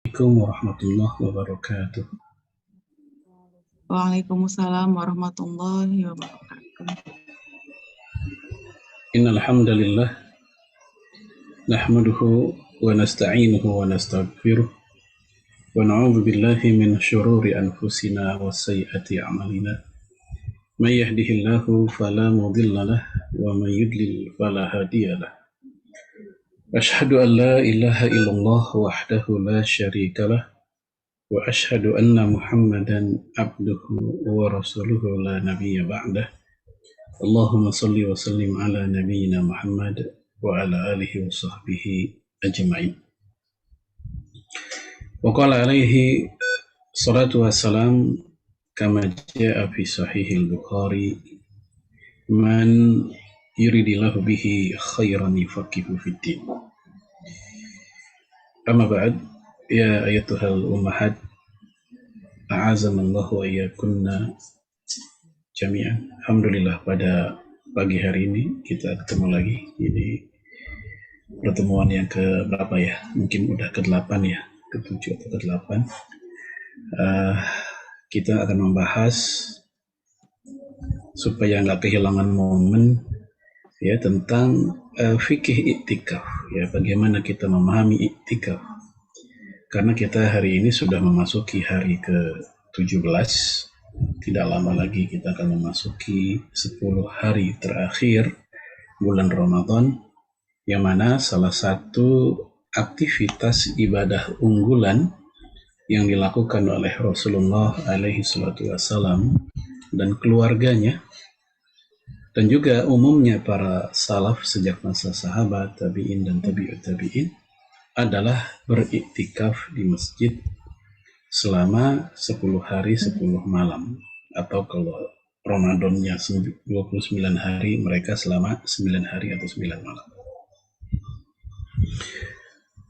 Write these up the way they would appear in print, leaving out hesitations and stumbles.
Assalamualaikum warahmatullahi wabarakatuh. Waalaikumsalam warahmatullahi wabarakatuh. Innal hamdalillah nahmaduhu wa nasta'inuhu wa nastaghfiruh wa na'udzu billahi min shururi anfusina wa sayyiati a'malina. May yahdihillahu fala mudilla lahu wa may yudlil fala hadiya lahu. Ashhadu an la ilaha illallah wahdahu la syarika lah wa ashhadu anna Muhammadan abduhu wa rasuluhu la nabiyya ba'dah. Allahumma salli wa sallim ala nabiyyina Muhammad wa ala alihi wa sahbihi ajma'in. Wa qala alaihi salatu wassalam kama ja'a fi sahihil Bukhari man yuridillahu bihi khairan yufaqihu fid din. Amma ba'd, ya ayyatuhal ummahat, a'azanallahu wa iyyakunna jami'an. Alhamdulillah pada pagi hari ini kita ketemu lagi. Ini pertemuan yang ke berapa ya? Mungkin udah ke-8 ya, ke-7 atau ke-8. Kita akan membahas supaya nggak kehilangan momen ya tentang fikih iktikaf ya, bagaimana kita memahami iktikaf. Karena kita hari ini sudah memasuki hari ke-17. Tidak lama lagi kita akan memasuki 10 hari terakhir bulan Ramadan, yang mana salah satu aktivitas ibadah unggulan yang dilakukan oleh Rasulullah alaihi salatu wassalam dan keluarganya, dan juga umumnya para salaf sejak masa sahabat, tabi'in dan tabi'ut tabi'in, adalah beriktikaf di masjid selama 10 hari 10 malam, atau kalau Ramadannya 29 hari, mereka selama 9 hari atau 9 malam.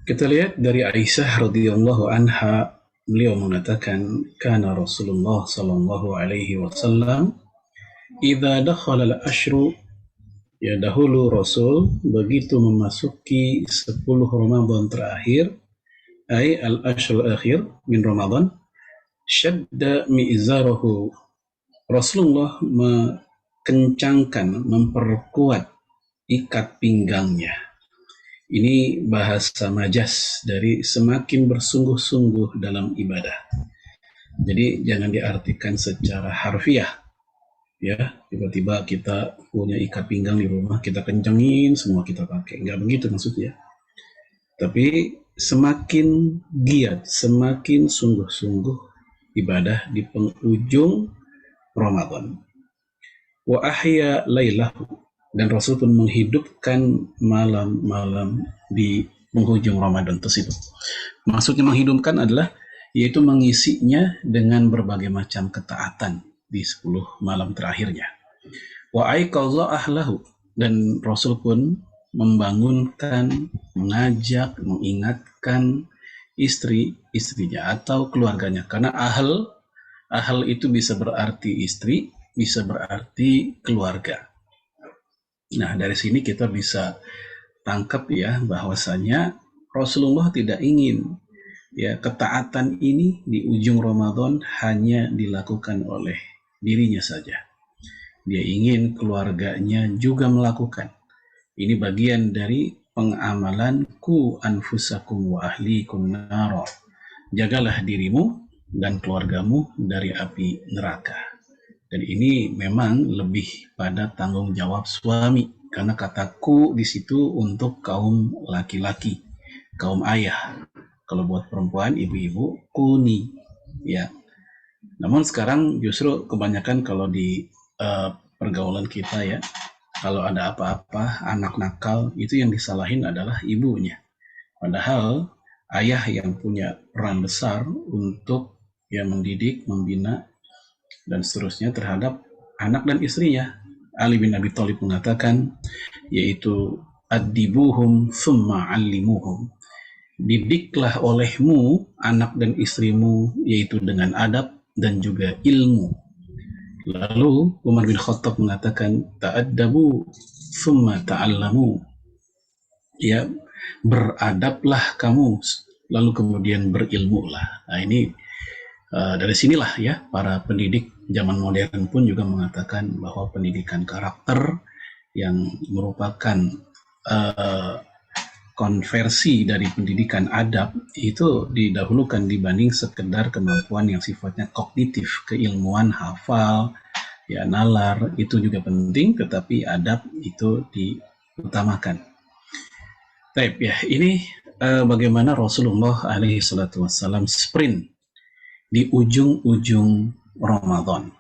Kita lihat dari Aisyah radhiyallahu anha, beliau mengatakan, kana Rasulullah sallallahu alaihi wasallam idza dakhala al-ashru, ya dahulu Rasul begitu memasuki 10 Ramadan terakhir, ay al-ashr akhir min Ramadan, syadda mi'zarahu, Rasulullah mengencangkan, memperkuat ikat pinggangnya. Ini bahasa majas dari semakin bersungguh-sungguh dalam ibadah. Jadi jangan diartikan secara harfiah ya, tiba-tiba kita punya ikat pinggang di rumah, kita kencengin semua kita pakai, nggak begitu maksudnya. Tapi semakin giat, semakin sungguh-sungguh ibadah di penghujung Ramadan. Wa ahya lailahu, dan Rasul pun menghidupkan malam-malam di penghujung Ramadan tersebut. Maksudnya menghidupkan adalah yaitu mengisinya dengan berbagai macam ketaatan di 10 malam terakhirnya. Wa aiqadha ahlahu, dan Rasul pun membangunkan, mengajak, mengingatkan istri-istrinya atau keluarganya. Karena ahal itu bisa berarti istri, bisa berarti keluarga. Nah, dari sini kita bisa tangkap ya bahwasanya Rasulullah tidak ingin ya ketaatan ini di ujung Ramadan hanya dilakukan oleh dirinya saja. Dia ingin keluarganya juga melakukan. Ini bagian dari pengamalan ku anfusakum wa ahlikum nara. Jagalah dirimu dan keluargamu dari api neraka. Dan ini memang lebih pada tanggung jawab suami, karena kataku di situ untuk kaum laki-laki, kaum ayah. Kalau buat perempuan, ibu-ibu, kuni ya. Namun sekarang justru kebanyakan kalau di pergaulan kita ya, kalau ada apa-apa anak nakal, itu yang disalahin adalah ibunya. Padahal ayah yang punya peran besar untuk ya mendidik, membina dan seterusnya terhadap anak dan istrinya. Ali bin Abi Thalib mengatakan, yaitu adibuhum thumma allimuhum, didiklah olehmu anak dan istrimu, yaitu dengan adab dan juga ilmu. Lalu Umar bin Khattab mengatakan, ta'addabu thumma ta'allamu, ya beradablah kamu lalu kemudian berilmulah. Nah ini dari sinilah ya para pendidik zaman modern pun juga mengatakan bahwa pendidikan karakter yang merupakan konversi dari pendidikan adab itu didahulukan dibanding sekedar kemampuan yang sifatnya kognitif, keilmuan, hafal, ya nalar itu juga penting, tetapi adab itu diutamakan. Baik ya, ini bagaimana Rasulullah alaihi salatu wassalam sprint di ujung-ujung Ramadan.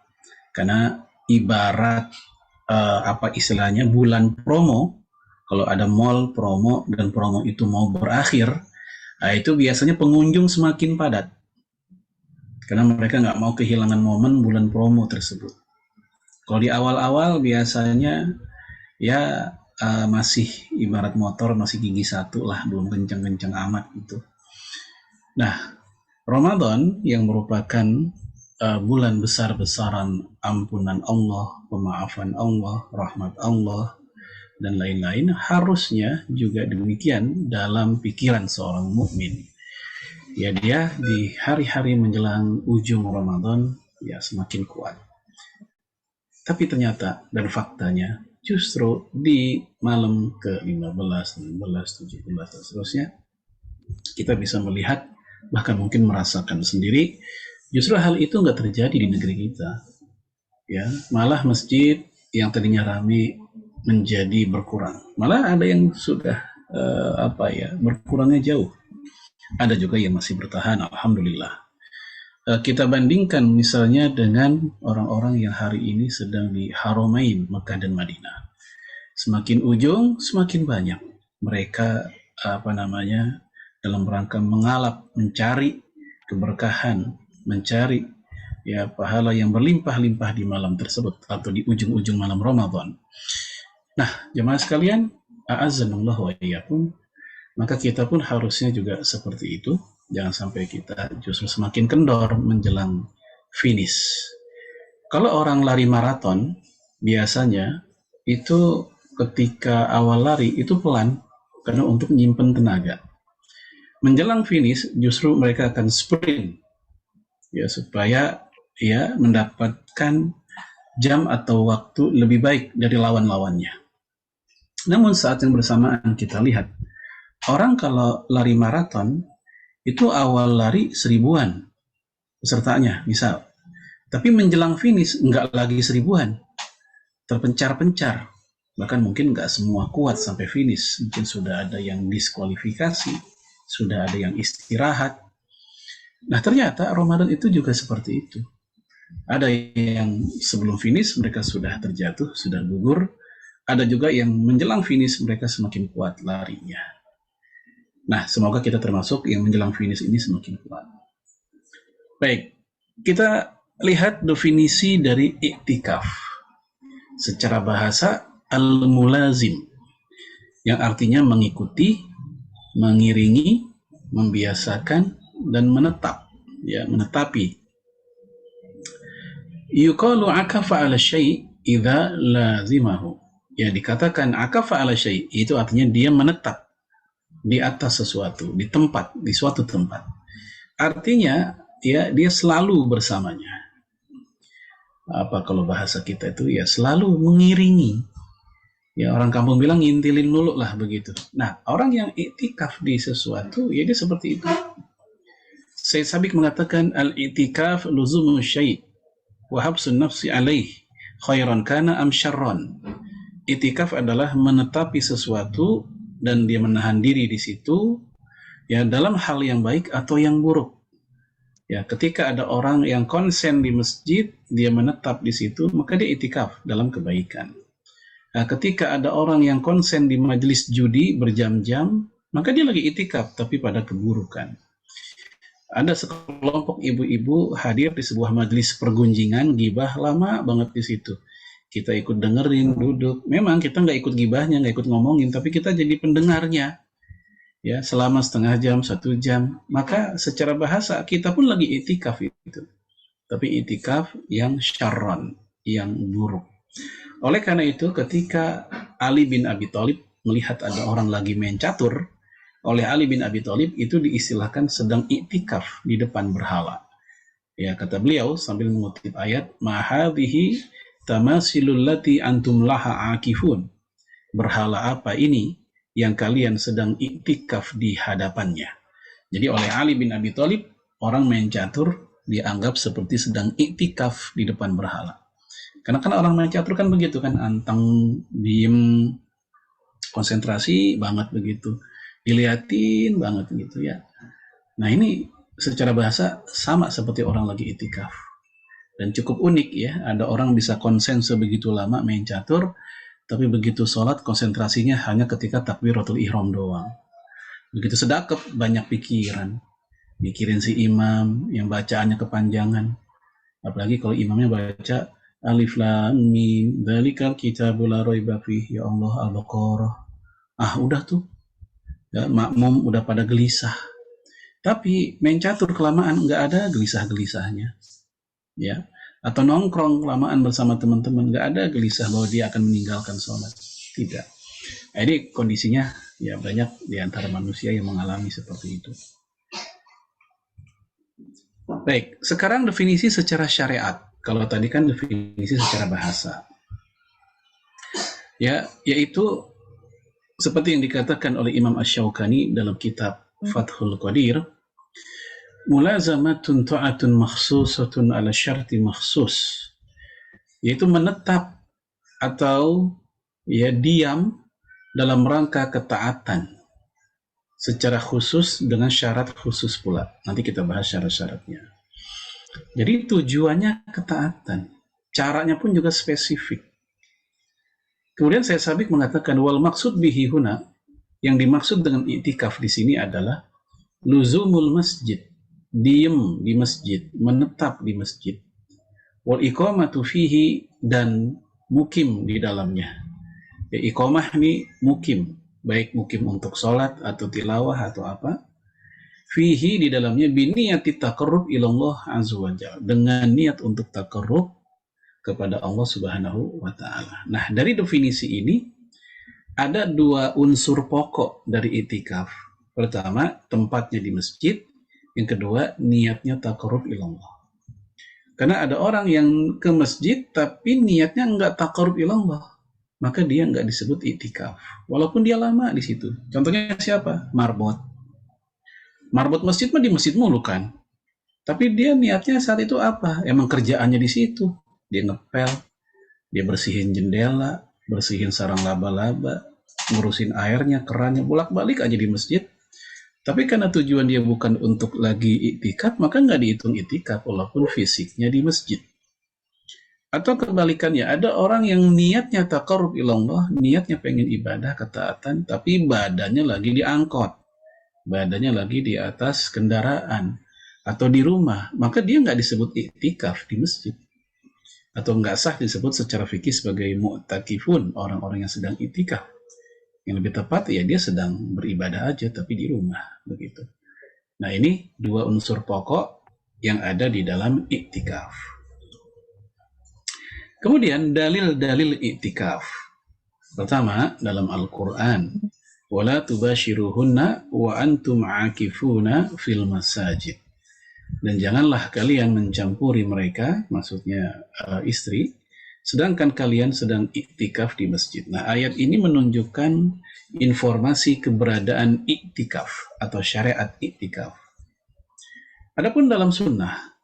Karena ibarat apa istilahnya bulan promo, kalau ada mall promo dan promo itu mau berakhir, nah itu biasanya pengunjung semakin padat. Karena mereka nggak mau kehilangan momen bulan promo tersebut. Kalau di awal-awal biasanya ya masih ibarat motor masih gigi satu lah, belum kencang-kencang amat gitu. Nah, Ramadan yang merupakan bulan besar-besaran ampunan Allah, pemaafan Allah, rahmat Allah, dan lain-lain, harusnya juga demikian dalam pikiran seorang mukmin. Ya dia di hari-hari menjelang ujung Ramadan ya semakin kuat. Tapi ternyata dan faktanya justru di malam ke-15, 16, 17 dan seterusnya kita bisa melihat bahkan mungkin merasakan sendiri justru hal itu nggak terjadi di negeri kita. Ya, malah masjid yang tadinya ramai menjadi berkurang. Malah ada yang sudah berkurangnya jauh. Ada juga yang masih bertahan, alhamdulillah. Kita bandingkan misalnya dengan orang-orang yang hari ini sedang di Haramain, Mekah dan Madinah. Semakin ujung, semakin banyak mereka dalam rangka mengalap, mencari keberkahan, mencari ya pahala yang berlimpah-limpah di malam tersebut atau di ujung-ujung malam Ramadan. Nah, jemaah sekalian, a'azzanallahu wa iyyakum, maka kita pun harusnya juga seperti itu. Jangan sampai kita justru semakin kendor menjelang finish. Kalau orang lari maraton, biasanya itu ketika awal lari itu pelan karena untuk menyimpan tenaga. Menjelang finish justru mereka akan sprint ya supaya ya mendapatkan jam atau waktu lebih baik dari lawan-lawannya. Namun saat yang bersamaan kita lihat orang kalau lari maraton itu awal lari 1000-an pesertanya misal, tapi menjelang finish nggak lagi 1000-an, terpencar-pencar, bahkan mungkin nggak semua kuat sampai finish, mungkin sudah ada yang diskualifikasi, sudah ada yang istirahat. Nah ternyata Ramadan itu juga seperti itu. Ada yang sebelum finish mereka sudah terjatuh, sudah gugur. Ada juga yang menjelang finish mereka semakin kuat larinya. Nah semoga kita termasuk yang menjelang finish ini semakin kuat. Baik, kita lihat definisi dari iktikaf. Secara bahasa al-mulazim, yang artinya mengikuti, mengiringi, membiasakan, dan menetap, ya menetapi. Yuqalu akafa ala syai' idza lazimahu. Ya dikatakan akafa ala syai' itu artinya dia menetap di atas sesuatu, di tempat, di suatu tempat. Artinya ya dia selalu bersamanya. Apa kalau bahasa kita itu ya selalu mengiringi. Ya orang kampung bilang ngintilin dulu lah begitu. Nah, orang yang iktikaf di sesuatu ya dia seperti itu. Sayyid Sabiq mengatakan al-i'tikaf luzumu syai' wa habsun nafsi alaih khairan kana am syarran. I'tikaf adalah menetapi sesuatu dan dia menahan diri di situ ya dalam hal yang baik atau yang buruk. Ya, ketika ada orang yang konsen di masjid, dia menetap di situ, maka dia i'tikaf dalam kebaikan. Nah, ketika ada orang yang konsen di majelis judi berjam-jam, maka dia lagi i'tikaf tapi pada keburukan. Ada sekelompok ibu-ibu hadir di sebuah majelis pergunjingan, gibah lama banget di situ. Kita ikut dengerin, duduk. Memang kita nggak ikut gibahnya, nggak ikut ngomongin, tapi kita jadi pendengarnya. Ya, selama setengah jam, 1 jam. Maka secara bahasa kita pun lagi i'tikaf itu. Tapi i'tikaf yang syarran, yang buruk. Oleh karena itu ketika Ali bin Abi Thalib melihat ada orang lagi main catur, oleh Ali bin Abi Thalib itu diistilahkan sedang iktikaf di depan berhala. Ya, kata beliau sambil mengutip ayat, "Ma hadhihi tamasilul lati antum laha akifun." Berhala apa ini yang kalian sedang iktikaf di hadapannya? Jadi oleh Ali bin Abi Thalib, orang main catur dianggap seperti sedang iktikaf di depan berhala. Karena kan orang main catur kan begitu kan, anteng, diem, konsentrasi banget begitu, diliatin banget gitu ya. Nah ini secara bahasa sama seperti orang lagi itikaf. Dan cukup unik ya, ada orang bisa konsen sebegitu lama main catur, tapi begitu sholat konsentrasinya hanya ketika takbiratul ihram doang. Begitu sedekap banyak pikiran, mikirin si imam yang bacaannya kepanjangan. Apalagi kalau imamnya baca Alif Lam Mim dzalikal kitabul la raiba fihi, ya Allah, Al-Baqarah. Udah tuh. Ya, makmum udah pada gelisah. Tapi main catur kelamaan nggak ada gelisah-gelisahnya. Ya. Atau nongkrong kelamaan bersama teman-teman nggak ada gelisah bahwa dia akan meninggalkan sholat. Tidak. Jadi kondisinya ya banyak di antara manusia yang mengalami seperti itu. Baik, sekarang definisi secara syariat. Kalau tadi kan definisi secara bahasa. Ya, yaitu seperti yang dikatakan oleh Imam Asy-Syaukani dalam kitab Fathul Qadir, mulazamatun ta'atun makhsusatun ala syarti makhsus, yaitu menetap atau ya diam dalam rangka ketaatan secara khusus dengan syarat khusus pula. Nanti kita bahas syarat-syaratnya. Jadi tujuannya ketaatan, caranya pun juga spesifik. Kemudian Syekh Sabiq mengatakan wal maksud bihi huna, yang dimaksud dengan i'tikaf di sini adalah luzumul masjid, diem di masjid, menetap di masjid. Wal iqamatu fihi, dan mukim di dalamnya. Ya, iqamah ini mukim, baik mukim untuk sholat atau tilawah atau apa. Fihi, di dalamnya, biniyati taqarrub ilallah azza wa jalla, dengan niat untuk taqarrub kepada Allah Subhanahu wa taala. Nah, dari definisi ini ada dua unsur pokok dari i'tikaf. Pertama, tempatnya di masjid. Yang kedua, niatnya taqarrub ilallah. Karena ada orang yang ke masjid tapi niatnya enggak taqarrub ilallah, maka dia enggak disebut i'tikaf. Walaupun dia lama di situ. Contohnya siapa? Marbot masjid mah di masjid mulu kan. Tapi dia niatnya saat itu apa? Emang kerjaannya di situ. Dia ngepel, dia bersihin jendela, bersihin sarang laba-laba, ngurusin airnya, kerannya, bolak-balik aja di masjid. Tapi karena tujuan dia bukan untuk lagi i'tikaf, maka nggak dihitung i'tikaf walaupun fisiknya di masjid. Atau kebalikannya, ada orang yang niatnya taqarrub ilallah, niatnya pengen ibadah, ketaatan, tapi badannya lagi diangkot, badannya lagi di atas kendaraan atau di rumah, maka dia nggak disebut i'tikaf di masjid, atau nggak sah disebut secara fikih sebagai mu'takifun, orang-orang yang sedang i'tikaf. Yang lebih tepat ya dia sedang beribadah aja tapi di rumah begitu. Nah, ini dua unsur pokok yang ada di dalam i'tikaf. Kemudian dalil-dalil i'tikaf. Pertama, dalam Al-Qur'an, wala tubashiruhunna wa antum aakifuna fil masajid. Dan janganlah kalian mencampuri mereka, maksudnya istri, sedangkan kalian sedang iktikaf di masjid. Nah, ayat ini menunjukkan informasi keberadaan iktikaf atau syariat iktikaf. Adapun dalam sunnah,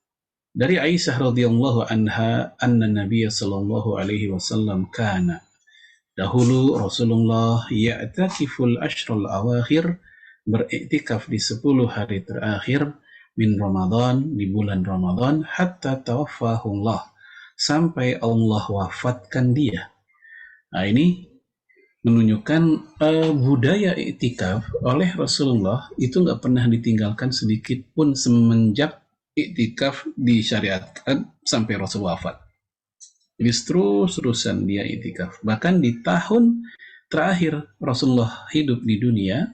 dari Aisyah radhiyallahu anha, anna Nabiya sallallahu alaihi wasallam kana, dahulu Rasulullah ya'takiful ashrul awakhir, beriktikaf di 10 hari terakhir min Ramadan, di bulan Ramadan, hatta tawaffahullah, sampai Allah wafatkan dia. Nah, ini menunjukkan budaya i'tikaf oleh Rasulullah itu nggak pernah ditinggalkan sedikit pun semenjak i'tikaf disyariatkan sampai Rasul wafat. Jadi terus-terusan dia i'tikaf. Bahkan di tahun terakhir Rasulullah hidup di dunia,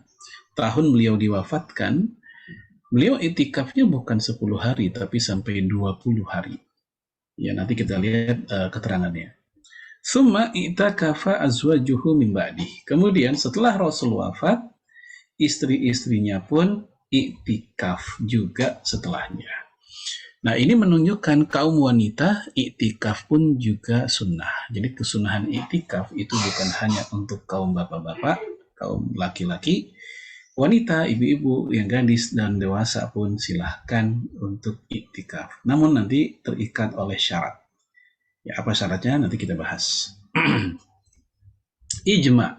tahun beliau diwafatkan, beliau i'tikafnya bukan 10 hari tapi sampai 20 hari. Ya, nanti kita lihat keterangannya. Summa i'takafa azwajuhu min ba'di. Kemudian setelah Rasul wafat, istri-istrinya pun iktikaf juga setelahnya. Nah, ini menunjukkan kaum wanita iktikaf pun juga sunnah. Jadi kesunahan iktikaf itu bukan hanya untuk kaum bapak-bapak, kaum laki-laki, wanita, ibu-ibu, yang gadis dan dewasa pun silahkan untuk iktikaf. Namun nanti terikat oleh syarat. Ya, apa syaratnya? Nanti kita bahas. Ijma.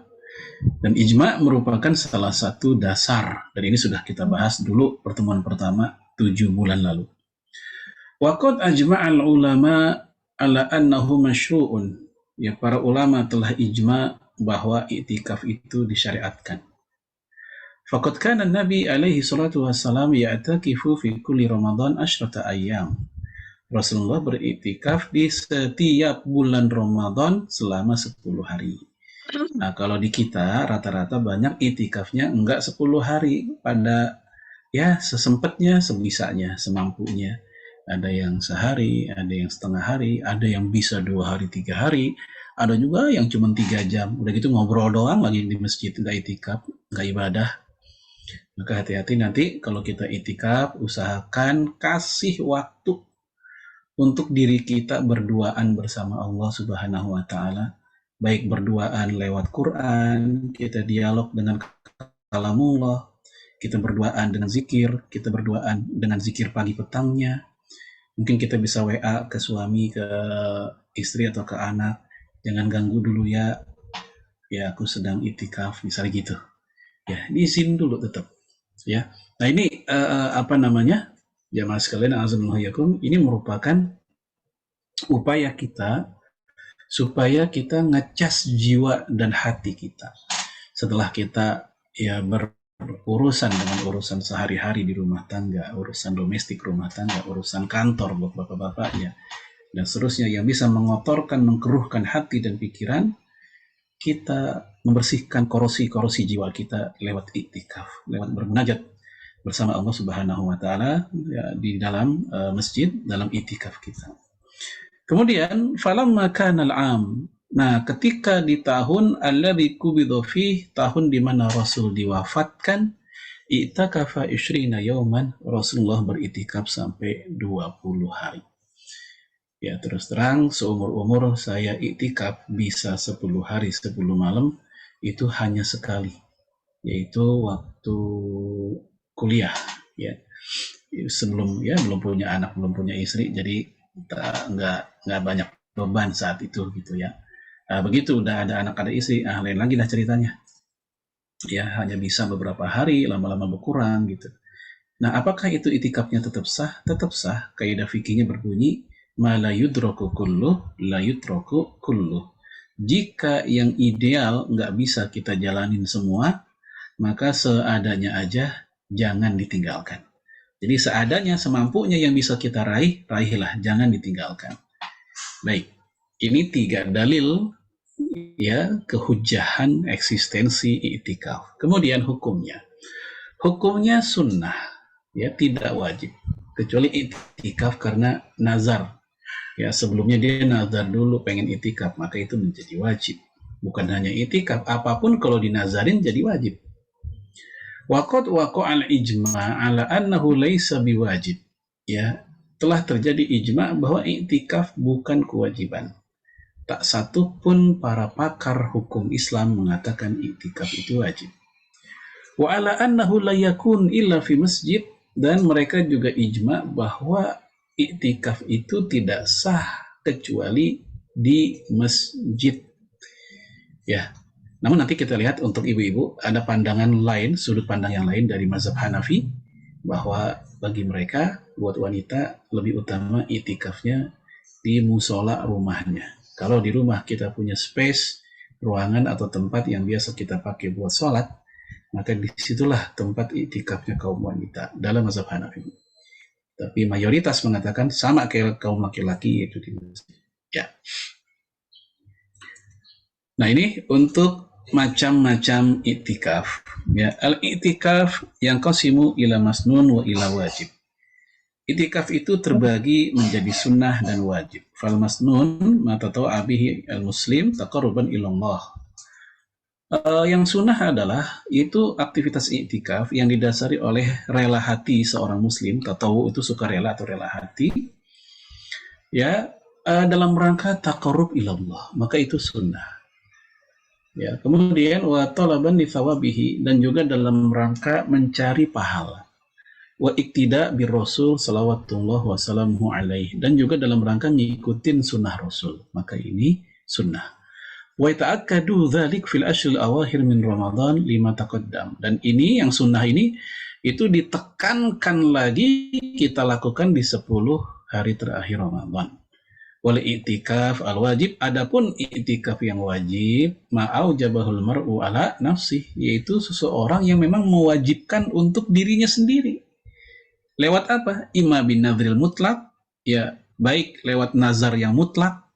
Dan ijma merupakan salah satu dasar. Dan ini sudah kita bahas dulu pertemuan pertama 7 bulan lalu. Waqad ajma'al ulama ala annahu masyru'un. Ya, para ulama telah ijma bahwa iktikaf itu disyariatkan. Faqad kana Nabi alaihi salatu wassalam ya'takifu fi kulli Ramadan 10 ayyam. Rasulullah beriktikaf di setiap bulan Ramadan selama 10 hari. Nah, kalau di kita rata-rata banyak iktikafnya enggak 10 hari, pada ya sesempatnya, sebisanya, semampunya. Ada yang sehari, ada yang setengah hari, ada yang bisa 2 hari, 3 hari, ada juga yang cuma 3 jam. Udah gitu ngobrol doang lagi di masjid, nggak iktikaf, nggak ibadah. Maka hati-hati nanti kalau kita iktikaf, usahakan kasih waktu untuk diri kita berduaan bersama Allah Subhanahu wa Ta'ala. Baik berduaan lewat Quran, kita dialog dengan kalamullah, kita berduaan dengan zikir, kita berduaan dengan zikir pagi petangnya. Mungkin kita bisa WA ke suami, ke istri atau ke anak, jangan ganggu dulu ya aku sedang iktikaf, misalnya gitu. Ya, diizin dulu tetap. Ya, nah ini apa namanya, jamaah sekalian, azamullahiyakum, ini merupakan upaya kita supaya kita ngecas jiwa dan hati kita setelah kita ya berurusan dengan urusan sehari-hari di rumah tangga, urusan domestik rumah tangga, urusan kantor buat bapak-bapaknya, dan seterusnya yang bisa mengotorkan, mengkeruhkan hati dan pikiran kita, membersihkan korosi-korosi jiwa kita lewat iktikaf, lewat bermunajat bersama Allah Subhanahu wa Ta'ala ya, di dalam masjid, dalam iktikaf kita. Kemudian falamma kanal am. Nah, ketika di tahun alladzi qubidha fih, tahun di mana Rasul diwafatkan, i'takafa 20 yauman, Rasulullah beriktikaf sampai 20 hari. Ya, terus terang seumur-umur saya iktikaf bisa 10 hari 10 malam itu hanya sekali, yaitu waktu kuliah ya. Sebelum ya belum punya anak, belum punya istri, jadi nggak banyak beban saat itu gitu ya. Begitu udah ada anak, ada istri, lain lagi lah ceritanya. Ya, hanya bisa beberapa hari, lama-lama berkurang gitu. Nah, apakah itu itikafnya tetap sah? Tetap sah. Kaidah fikihnya berbunyi, ma la yudraku kulluh, la yutraku kulluh. Jika yang ideal nggak bisa kita jalanin semua, maka seadanya aja, jangan ditinggalkan. Jadi seadanya, semampunya yang bisa kita raih, raihlah, jangan ditinggalkan. Baik, ini 3 dalil ya kehujahan eksistensi iktikaf. Kemudian hukumnya. Hukumnya sunnah, ya tidak wajib. Kecuali iktikaf karena nazar. Ya, sebelumnya dia nazar dulu pengen iktikaf, maka itu menjadi wajib. Bukan hanya iktikaf, apapun kalau dinazarin jadi wajib. Waqad waqa'al ijma' ala annahu laisa biwajib. Ya, telah terjadi ijma' bahwa iktikaf bukan kewajiban. Tak satu pun para pakar hukum Islam mengatakan iktikaf itu wajib. Wa ala annahu la yakun illa fi masjid, dan mereka juga ijma' bahwa iktikaf itu tidak sah kecuali di masjid. Ya. Namun nanti kita lihat untuk ibu-ibu ada pandangan lain, sudut pandang yang lain dari mazhab Hanafi, bahwa bagi mereka, buat wanita lebih utama iktikafnya di musola rumahnya. Kalau di rumah kita punya space, ruangan atau tempat yang biasa kita pakai buat sholat, maka disitulah tempat iktikafnya kaum wanita dalam mazhab Hanafi. Tapi mayoritas mengatakan sama kayak kaum laki-laki, yaitu di masjid. Ya. Nah, ini untuk macam-macam iktikaf. Ya, al-iktikaf yang qasimu ila masnun wa ila wajib. Iktikaf itu terbagi menjadi sunnah dan wajib. Fal masnun ma tata'a bihi al-muslim taqarruban ila Allah. Yang sunnah adalah itu aktivitas iktikaf yang didasari oleh rela hati seorang muslim, atau itu sukarela atau rela hati, ya, dalam rangka taqarrub ilallah, maka itu sunnah. Ya, kemudian wa talaban li thawabihi, dan juga dalam rangka mencari pahala. Wa iktida bir rasul salawatullah wassalamuhu alaih, dan juga dalam rangka ngikutin sunnah rasul, maka ini sunnah. Wa ta'akkadu dzalik fil ashril awakhir min Ramadan lima taqaddam, dan ini yang sunnah ini itu ditekankan lagi kita lakukan di 10 hari terakhir Ramadan. Wal i'tikaf al wajib, adapun i'tikaf yang wajib, ma'au jabahul mar'u ala nafsih, yaitu seseorang yang memang mewajibkan untuk dirinya sendiri. Lewat apa? Ima bin nadril mutlak, ya, baik lewat nazar yang mutlak.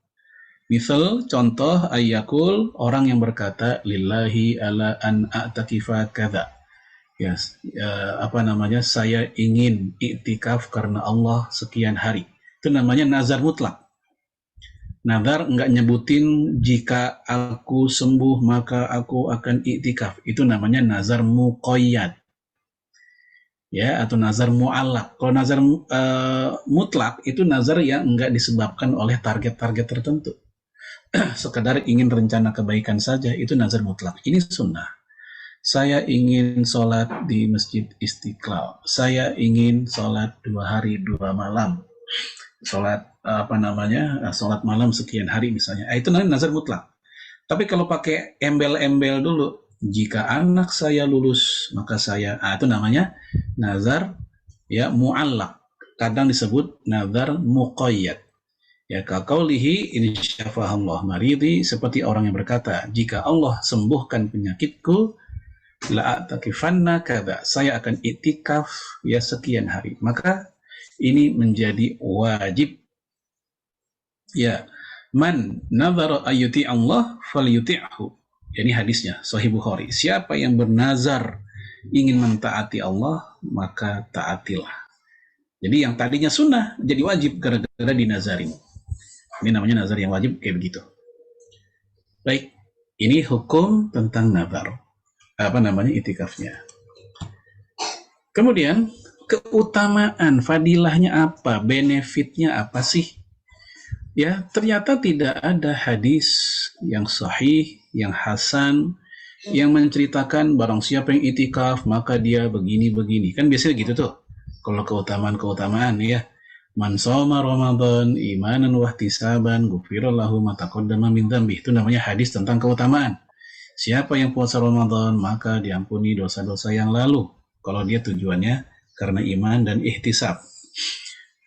Misal contoh ayakul, orang yang berkata lillahi ala an a'takifa kadza. Yes, saya ingin i'tikaf karena Allah sekian hari. Itu namanya nazar mutlak. Nazar nggak nyebutin jika aku sembuh maka aku akan i'tikaf. Itu namanya nazar muqayyad. Ya, atau nazar mu'allaq. Kalau nazar mutlak itu nazar yang nggak disebabkan oleh target-target tertentu. Sekedar ingin rencana kebaikan saja, itu nazar mutlak. Ini sunnah. Saya ingin sholat di Masjid Istiqlal. Saya ingin sholat 2 hari 2 malam. Sholat sholat malam sekian hari misalnya. Itu namanya nazar mutlak. Tapi kalau pakai embel-embel dulu, jika anak saya lulus maka saya, itu namanya nazar ya mu'allaq. Kadang disebut nazar muqayyad. Ya, kaqaulihi insyafahallah maridi, seperti orang yang berkata, jika Allah sembuhkan penyakitku, la'atakifanna kadza, saya akan iktikaf ya sekian hari. Maka ini menjadi wajib. Ya, man nazara ayyuti Allah falyuti'hu. Ini hadisnya Sahih Bukhari. Siapa yang bernazar ingin mentaati Allah, maka taatilah. Jadi yang tadinya sunnah jadi wajib gara-gara dinazarin. Ini namanya nazar yang wajib, kayak begitu. Baik, ini hukum tentang nazar. Itikafnya. Kemudian keutamaan, fadilahnya apa, benefitnya apa sih? Ya, ternyata tidak ada hadis yang sahih, yang hasan, yang menceritakan barang siapa yang itikaf maka dia begini-begini. Kan biasanya gitu tuh. Kalau keutamaan ya. Man shoma Ramadan imanan wa ihtisaban ghufira lahu ma taqaddama min dzambi. Itu namanya hadis tentang keutamaan. Siapa yang puasa Ramadan maka diampuni dosa-dosa yang lalu, kalau dia tujuannya karena iman dan ihtisab.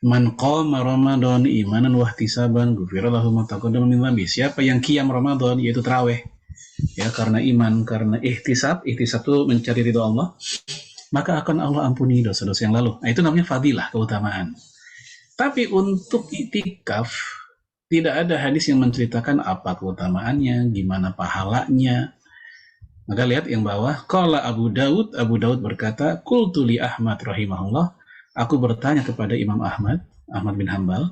Man qama Ramadan imanan wa ihtisaban ghufira lahu ma taqaddama min dzambi. Siapa yang qiyam Ramadan, yaitu tarawih, ya, karena iman, karena ihtisab itu mencari ridha Allah, maka akan Allah ampuni dosa-dosa yang lalu. Nah, itu namanya fadilah, keutamaan. Tapi untuk itikaf tidak ada hadis yang menceritakan apa keutamaannya, gimana pahalanya. Maka lihat yang bawah, qala Abu Daud berkata, qultu li Ahmad rahimahullah, aku bertanya kepada Imam Ahmad bin Hanbal,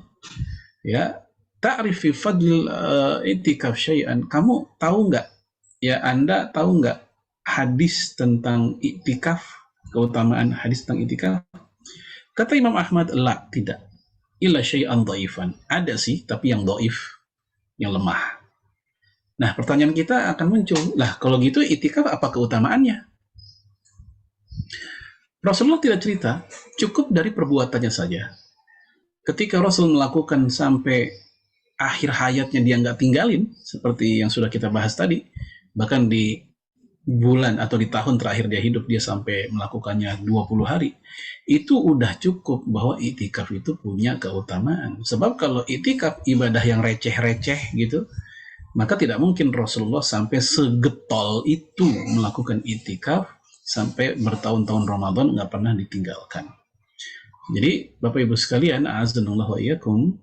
ya, ta'rif fi fadl itikaf syai'an, kamu tahu nggak, ya, Anda tahu nggak hadis tentang itikaf, keutamaan hadis tentang itikaf? Kata Imam Ahmad, la, tidak. Illa syai'an dhaifan. Ada sih, tapi yang dhaif, yang lemah. Nah, pertanyaan kita akan muncul, lah kalau gitu itikaf apa keutamaannya? Rasulullah tidak cerita, cukup dari perbuatannya saja. Ketika Rasul melakukan sampai akhir hayatnya dia nggak tinggalin, seperti yang sudah kita bahas tadi, bahkan di bulan atau di tahun terakhir dia hidup dia sampai melakukannya 20 hari, itu udah cukup bahwa itikaf itu punya keutamaan. Sebab kalau itikaf ibadah yang receh-receh gitu, maka tidak mungkin Rasulullah sampai segetol itu melakukan itikaf sampai bertahun-tahun Ramadan nggak pernah ditinggalkan. Jadi Bapak Ibu sekalian, a'azzanallahu wa iyyakum,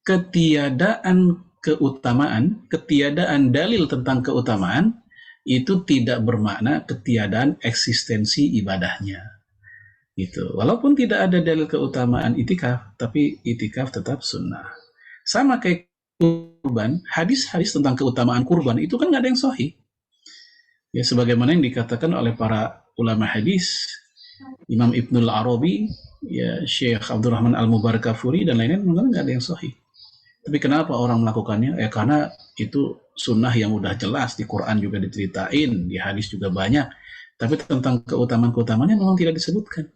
ketiadaan keutamaan, ketiadaan dalil tentang keutamaan itu tidak bermakna ketiadaan eksistensi ibadahnya. Gitu. Walaupun tidak ada dalil keutamaan itikaf, tapi itikaf tetap sunnah. Sama kayak kurban, hadis-hadis tentang keutamaan kurban itu kan nggak ada yang sahih. Ya, sebagaimana yang dikatakan oleh para ulama hadis, Imam Ibnul Arabi, ya Syekh Abdurrahman Al-Mubarakafuri dan lain-lain mengatakan nggak ada yang sahih. Tapi kenapa orang melakukannya? Karena itu sunnah yang udah jelas, di Quran juga diceritain, di hadis juga banyak. Tapi tentang keutamaan-keutamaannya memang tidak disebutkan.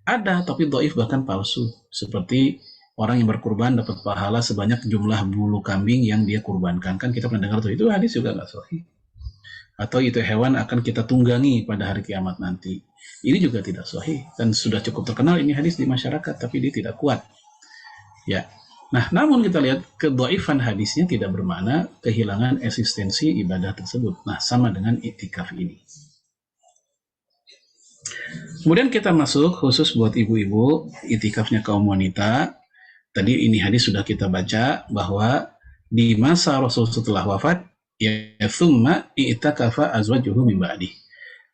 Ada, tapi dhaif bahkan palsu. Seperti orang yang berkurban dapat pahala sebanyak jumlah bulu kambing yang dia kurbankan. Kan kita pernah dengar tuh, itu hadis juga nggak sahih. Atau itu hewan akan kita tunggangi pada hari kiamat nanti. Ini juga tidak sahih dan sudah cukup terkenal ini hadis di masyarakat, tapi dia tidak kuat. Ya. Nah, namun kita lihat kedhaifan hadisnya tidak bermakna kehilangan eksistensi ibadah tersebut. Nah, sama dengan iktikaf ini. Kemudian kita masuk khusus buat ibu-ibu, iktikafnya kaum wanita. Tadi ini hadis sudah kita baca bahwa di masa Rasul setelah wafat, ya thumma i'takafa azwajuhu min ba'di.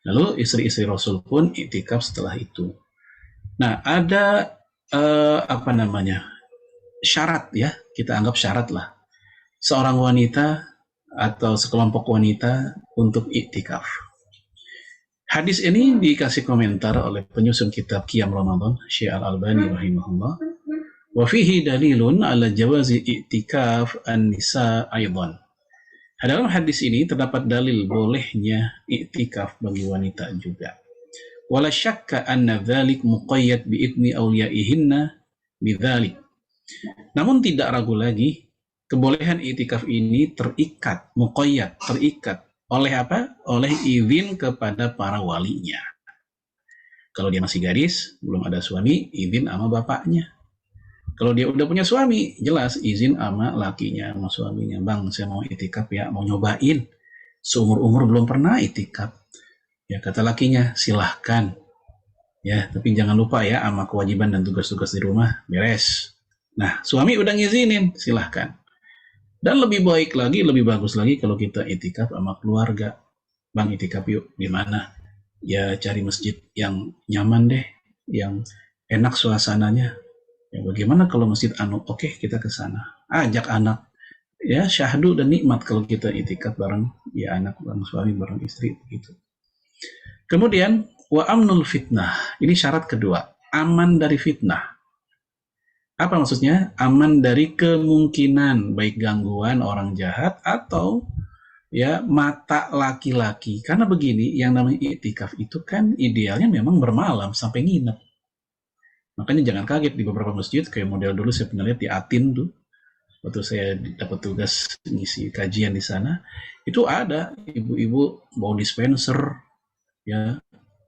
Lalu istri-istri Rasul pun i'tikaf setelah itu. Nah, ada syarat ya, kita anggap syarat lah. Seorang wanita atau sekelompok wanita untuk i'tikaf. Hadis ini dikasih komentar oleh penyusun kitab Qiyam Ramadan, Syekh Al-Albani rahimahullah. Wa fihi dalilun ala jawazi i'tikaf an-nisa aidan. Dalam hadis ini terdapat dalil bolehnya i'tikaf bagi wanita juga. Wala syakka anna dzalik muqayyad bi idni awliyaihinna bidzalik. Namun tidak ragu lagi kebolehan i'tikaf ini terikat, muqayyad, terikat oleh apa? Oleh izin kepada para walinya. Kalau dia masih gadis, belum ada suami, izin sama bapaknya. Kalau dia udah punya suami, jelas izin sama lakinya, sama suaminya. Bang, saya mau itikaf ya, mau nyobain. Seumur-umur belum pernah itikaf. Ya, kata lakinya, silahkan. Ya, tapi jangan lupa ya, sama kewajiban dan tugas-tugas di rumah, beres. Nah, suami udah ngizinin, silahkan. Dan lebih baik lagi, lebih bagus lagi kalau kita itikaf sama keluarga. Bang, itikaf yuk, di mana? Ya, cari masjid yang nyaman deh, yang enak suasananya. Ya, bagaimana kalau masjid oke, kita ke sana. Ajak anak. Ya, syahdu dan nikmat kalau kita itikaf bareng ya anak, bareng suami, bareng istri begitu. Kemudian wa amnul fitnah. Ini syarat kedua, aman dari fitnah. Apa maksudnya? Aman dari kemungkinan baik gangguan orang jahat atau ya mata laki-laki. Karena begini, yang namanya iktikaf itu kan idealnya memang bermalam sampai nginep. Makanya jangan kaget di beberapa masjid, kayak model dulu saya pernah lihat di Atin tuh, waktu saya dapat tugas ngisi kajian di sana, itu ada ibu-ibu bawa dispenser, ya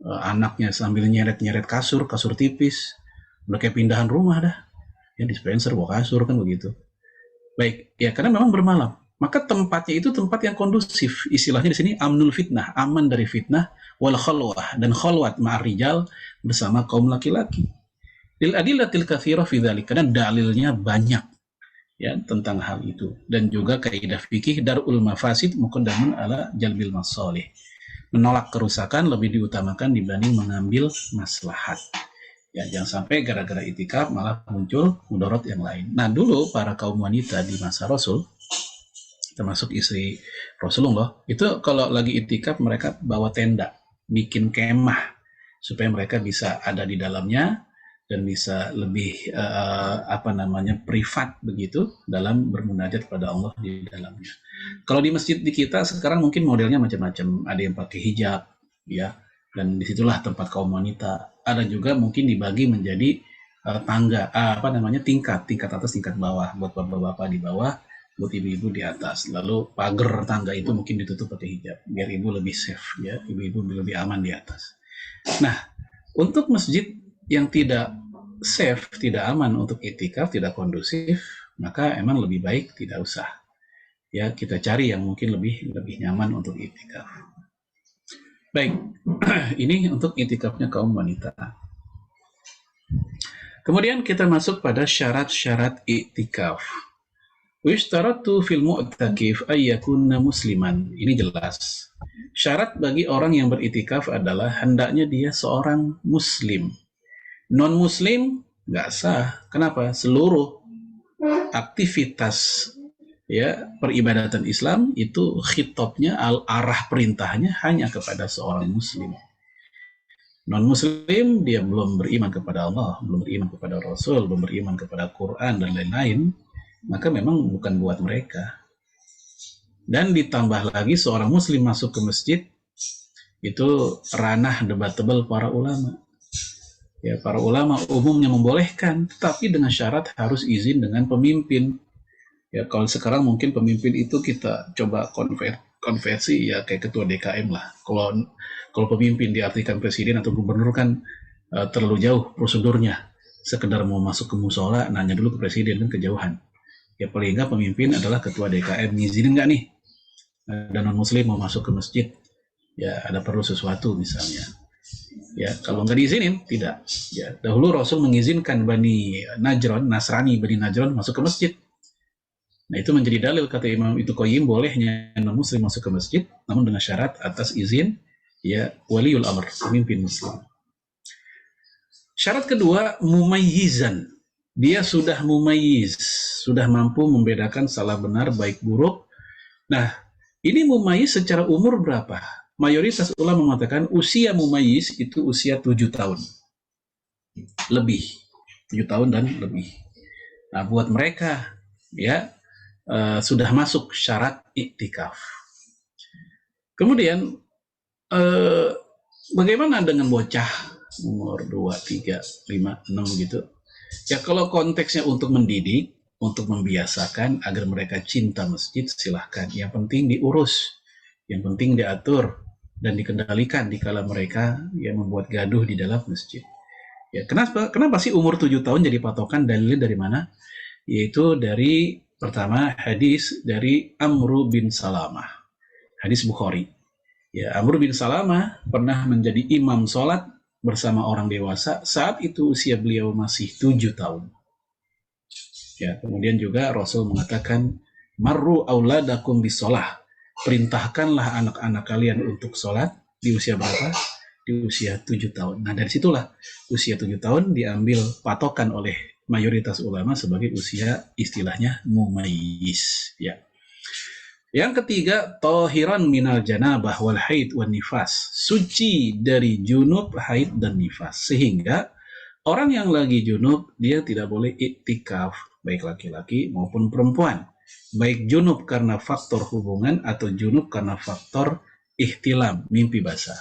anaknya sambil nyeret-nyeret kasur tipis, udah kayak pindahan rumah dah, ya dispenser bawa kasur kan begitu. Baik, ya karena memang bermalam, maka tempatnya itu tempat yang kondusif, istilahnya di sini amnul fitnah, aman dari fitnah, wal khalwah, dan khalwat ma'rijal bersama kaum laki-laki. Lil adillatil katsira fi dzalik, karena dalilnya banyak ya tentang hal itu, dan juga kaidah fikih darul mafasid muqaddamun ala jalbil masalih. Menolak kerusakan lebih diutamakan dibanding mengambil maslahat. Ya, jangan sampai gara-gara itikaf malah muncul mudarat yang lain. Nah, dulu para kaum wanita di masa Rasul, termasuk istri Rasulullah, itu kalau lagi itikaf mereka bawa tenda, bikin kemah supaya mereka bisa ada di dalamnya dan bisa lebih privat begitu dalam bermunajat kepada Allah di dalamnya. Kalau di masjid di kita sekarang mungkin modelnya macam-macam, ada yang pakai hijab ya, dan disitulah tempat kaum wanita. Ada juga mungkin dibagi menjadi tingkat atas, tingkat bawah, buat bapak-bapak di bawah, buat ibu-ibu di atas. Lalu pagar tangga itu mungkin ditutup pakai hijab biar ibu lebih safe ya, ibu-ibu lebih aman di atas. Nah, untuk masjid yang tidak safe, tidak aman untuk itikaf, tidak kondusif, maka emang lebih baik tidak usah. Ya, kita cari yang mungkin lebih nyaman untuk itikaf. Baik, ini untuk itikafnya kaum wanita. Kemudian kita masuk pada syarat-syarat itikaf. Wishtaratu fil mu'takif ayyakunna musliman. Ini jelas. Syarat bagi orang yang beritikaf adalah hendaknya dia seorang muslim. Non-muslim nggak sah. Kenapa? Seluruh aktivitas ya peribadatan Islam itu khitabnya arah perintahnya hanya kepada seorang muslim. Non-muslim dia belum beriman kepada Allah, belum beriman kepada Rasul, belum beriman kepada Quran dan lain-lain, maka memang bukan buat mereka. Dan ditambah lagi seorang muslim masuk ke masjid itu ranah debatable para ulama. Ya, para ulama umumnya membolehkan, tetapi dengan syarat harus izin dengan pemimpin. Ya, kalau sekarang mungkin pemimpin itu kita coba konversi ya kayak ketua DKM lah. Kalau pemimpin diartikan presiden atau gubernur kan terlalu jauh prosedurnya. Sekedar mau masuk ke musola, nanya dulu ke presiden kan kejauhan. Ya paling nggak pemimpin adalah ketua DKM, ngizinin nggak nih dan non-muslim mau masuk ke masjid. Ya ada perlu sesuatu misalnya. Ya kalau nggak diizinin tidak. Ya dahulu Rasul mengizinkan Bani Najran, Nasrani Bani Najran masuk ke masjid. Nah itu menjadi dalil kata Imam Ibnu Qayyim bolehnya non-muslim masuk ke masjid, namun dengan syarat atas izin ya waliul amr, pemimpin muslim. Syarat kedua mumayyizan. Dia sudah mumayyiz, sudah mampu membedakan salah benar baik buruk. Nah, ini mumayyiz secara umur berapa? Mayoritas ulama mengatakan usia mumayyiz itu usia 7 tahun. Lebih. 7 tahun dan lebih. Nah, buat mereka ya sudah masuk syarat iktikaf. Kemudian bagaimana dengan bocah umur 2, 3, 5, 6 gitu? Ya kalau konteksnya untuk mendidik, untuk membiasakan agar mereka cinta masjid, silahkan. Yang penting diurus, yang penting diatur dan dikendalikan dikala mereka yang membuat gaduh di dalam masjid. Ya kenapa sih umur 7 tahun jadi patokan? Dalilnya dari mana? Yaitu dari pertama hadis dari Amr bin Salamah, hadis Bukhari. Ya, Amr bin Salamah pernah menjadi imam sholat bersama orang dewasa saat itu usia beliau masih 7 tahun. Ya, kemudian juga Rasul mengatakan marru auladakum bisolah, perintahkanlah anak-anak kalian untuk sholat di usia berapa? Di usia 7 tahun. Nah dari situlah usia 7 tahun diambil patokan oleh mayoritas ulama sebagai usia istilahnya mumayyiz. Ya. Yang ketiga, tahiran minal janabah wal haid wan nifas, suci dari junub, haid dan nifas, sehingga orang yang lagi junub dia tidak boleh iktikaf, baik laki-laki maupun perempuan, baik junub karena faktor hubungan atau junub karena faktor ihtilam, mimpi basah.